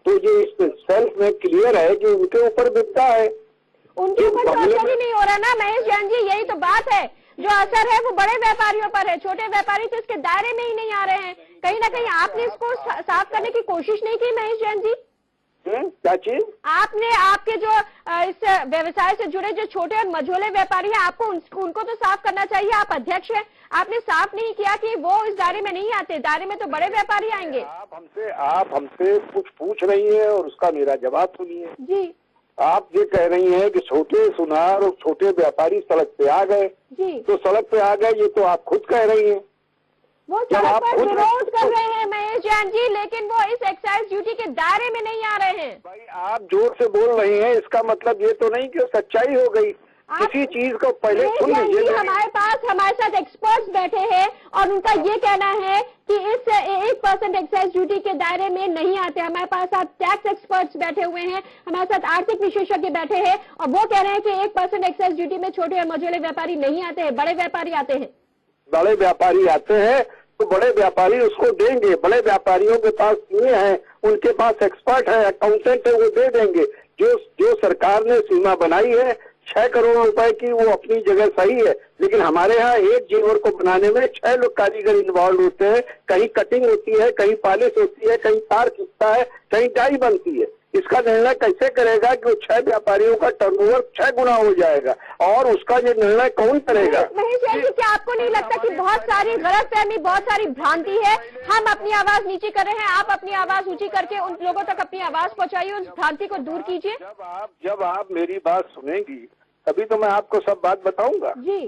तो ये इस सेल्फ में क्लियर है कि उनके ऊपर बिकता है, उनके ऊपर तो असर ही नहीं हो रहा ना महेश जैन जी, यही तो बात है। जो असर है वो बड़े व्यापारियों पर है, छोटे व्यापारी तो इसके दायरे में ही नहीं आ रहे हैं। कहीं ना कहीं आपने इसको साफ करने की कोशिश नहीं की महेश जैन जी? क्या चीज? आपने, आपके जो इस व्यवसाय से जुड़े जो छोटे और मझोले व्यापारी हैं, आपको उनको तो साफ करना चाहिए। आप अध्यक्ष हैं, आपने साफ नहीं किया कि वो इस दायरे में नहीं आते, दायरे में तो बड़े व्यापारी आएंगे। आप हमसे कुछ पूछ रही है और उसका मेरा जवाब सुनिए जी। आप ये कह रही हैं कि छोटे सुनार और छोटे व्यापारी सड़क पे आ गए, तो सड़क पे आ गए, ये तो आप खुद कह रही हैं। वो सड़क पर विरोध कर रहे हैं महेश जैन जी, लेकिन वो इस एक्साइज ड्यूटी के दायरे में नहीं आ रहे हैं। भाई, आप जोर से बोल रही हैं, इसका मतलब ये तो नहीं कि सच्चाई हो गई। किसी चीज को पहले सुन लीजिए। हमारे साथ एक्सपर्ट्स बैठे हैं और उनका ये कहना है कि इस 1% एक्साइज ड्यूटी के दायरे में नहीं आते। हमारे पास टैक्स एक्सपर्ट्स बैठे हुए हैं, हमारे साथ आर्थिक विशेषज्ञ बैठे हैं और वो कह रहे हैं कि 1% एक्साइज ड्यूटी में छोटे और मझोले व्यापारी नहीं आते हैं, बड़े व्यापारी आते हैं। बड़े व्यापारी आते हैं तो बड़े व्यापारी उसको देंगे। बड़े व्यापारियों के पास ये है, उनके पास एक्सपर्ट है, अकाउंटेंट है, वो दे देंगे। जो सरकार ने सीमा बनाई है 6 करोड़ रुपए की, वो अपनी जगह सही है, लेकिन हमारे यहाँ एक जेवर को बनाने में 6 लोग कारीगर इन्वॉल्व होते हैं। कहीं कटिंग होती है, कहीं पॉलिश होती है, कहीं तार खिंचता है, कहीं डाई बनती है। इसका निर्णय कैसे करेगा कि वो 6 व्यापारियों का टर्नओवर 6 गुना हो जाएगा, और उसका ये निर्णय कौन करेगा? महेश जैन जी, क्या आपको नहीं लगता कि बहुत सारी गलतफहमी, बहुत सारी भ्रांति है? हम अपनी आवाज नीचे कर रहे हैं, आप अपनी आवाज ऊंची करके उन लोगों तक अपनी आवाज पहुंचाइए, उस भ्रांति को दूर कीजिए। जब आप मेरी बात सुनेंगी तभी तो मैं आपको सब बात बताऊंगा जी।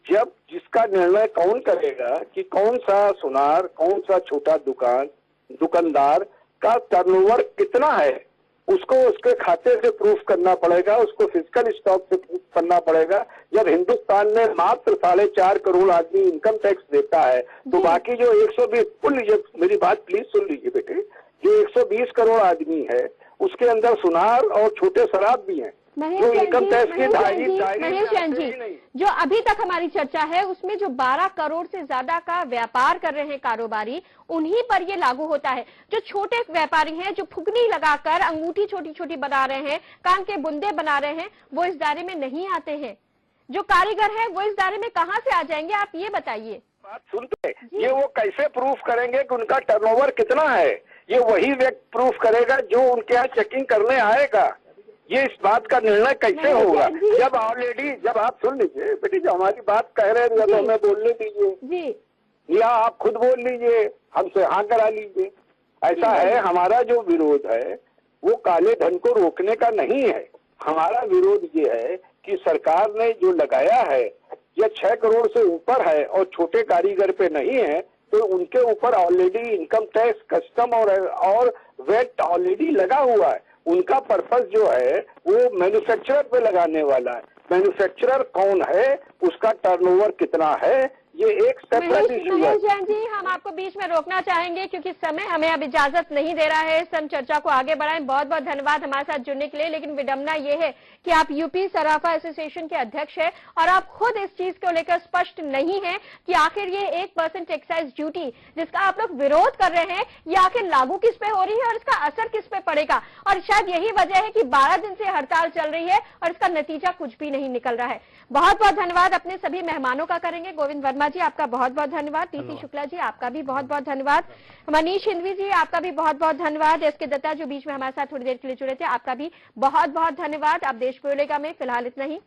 जब जिसका निर्णय कौन करेगा कि कौन सा सुनार, कौन सा छोटा दुकानदार का टर्नओवर कितना है, उसको उसके खाते से प्रूफ करना पड़ेगा, उसको फिजिकल स्टॉक से प्रूफ करना पड़ेगा। जब हिंदुस्तान में मात्र 4.5 करोड़ आदमी इनकम टैक्स देता है, तो बाकी जो 120, सुन लीजिए मेरी बात, प्लीज सुन लीजिए बेटे, जो 120 करोड़ आदमी है उसके अंदर सुनार और छोटे शराब भी हैं। जो इनकम टैक्स की महेश जैन जी, जो अभी तक हमारी चर्चा है उसमें जो 12 करोड़ से ज्यादा का व्यापार कर रहे हैं कारोबारी, उन्हीं पर ये लागू होता है। जो छोटे व्यापारी हैं, जो फुगनी लगाकर अंगूठी छोटी छोटी बना रहे हैं, कान के बुंदे बना रहे हैं, वो इस दायरे में नहीं आते हैं। जो कारीगर हैं वो इस दायरे में कहाँ से आ जाएंगे, आप ये बताइए। बात सुनते, ये वो कैसे प्रूफ करेंगे कि उनका टर्नओवर कितना है? ये वही व्यक्ति प्रूफ करेगा जो उनके यहाँ चेकिंग करने आएगा। ये इस बात का निर्णय कैसे होगा जब ऑलरेडी, जब आप सुन लीजिए बेटी, जो हमारी बात कह रहे हैं तो हमें बोलने दीजिए, या आप खुद बोल लीजिए, हमसे हाँ करा लीजिए। ऐसा है, हमारा जो विरोध है वो काले धन को रोकने का नहीं है। हमारा विरोध ये है कि सरकार ने जो लगाया है यह 6 करोड़ से ऊपर है और छोटे कारीगर पे नहीं है, तो उनके ऊपर ऑलरेडी इनकम टैक्स, कस्टम और वेट ऑलरेडी लगा हुआ है। उनका पर्पस जो है वो मैन्युफैक्चरर पे लगाने वाला है। मैन्युफैक्चरर कौन है, उसका टर्नओवर कितना है, ये एक सेपरेट इशू है। महेश जैन जी, हम आपको बीच में रोकना चाहेंगे क्योंकि समय हमें अब इजाजत नहीं दे रहा है। हम चर्चा को आगे बढ़ाएं। बहुत बहुत धन्यवाद हमारे साथ जुड़ने के लिए। लेकिन विडंबना ये है कि आप यूपी सराफा एसोसिएशन के अध्यक्ष हैं और आप खुद इस चीज को लेकर स्पष्ट नहीं है कि आखिर ये 1% एक्साइज ड्यूटी जिसका आप लोग विरोध कर रहे हैं, ये आखिर लागू किस पे हो रही है और इसका असर किस पे पड़ेगा। और शायद यही वजह है कि 12 दिन से हड़ताल चल रही है और इसका नतीजा कुछ भी नहीं निकल रहा है। बहुत बहुत धन्यवाद अपने सभी मेहमानों का करेंगे। गोविंद वर्मा जी, आपका बहुत बहुत धन्यवाद। टीसी शुक्ला जी, आपका भी बहुत बहुत धन्यवाद। मनीष हिंदवी जी, आपका भी बहुत बहुत धन्यवाद। एस के दत्ता जो बीच में हमारे साथ थोड़ी देर के लिए जुड़े थे, आपका भी बहुत बहुत धन्यवाद। अब देश बोलेगा में फिलहाल इतना ही।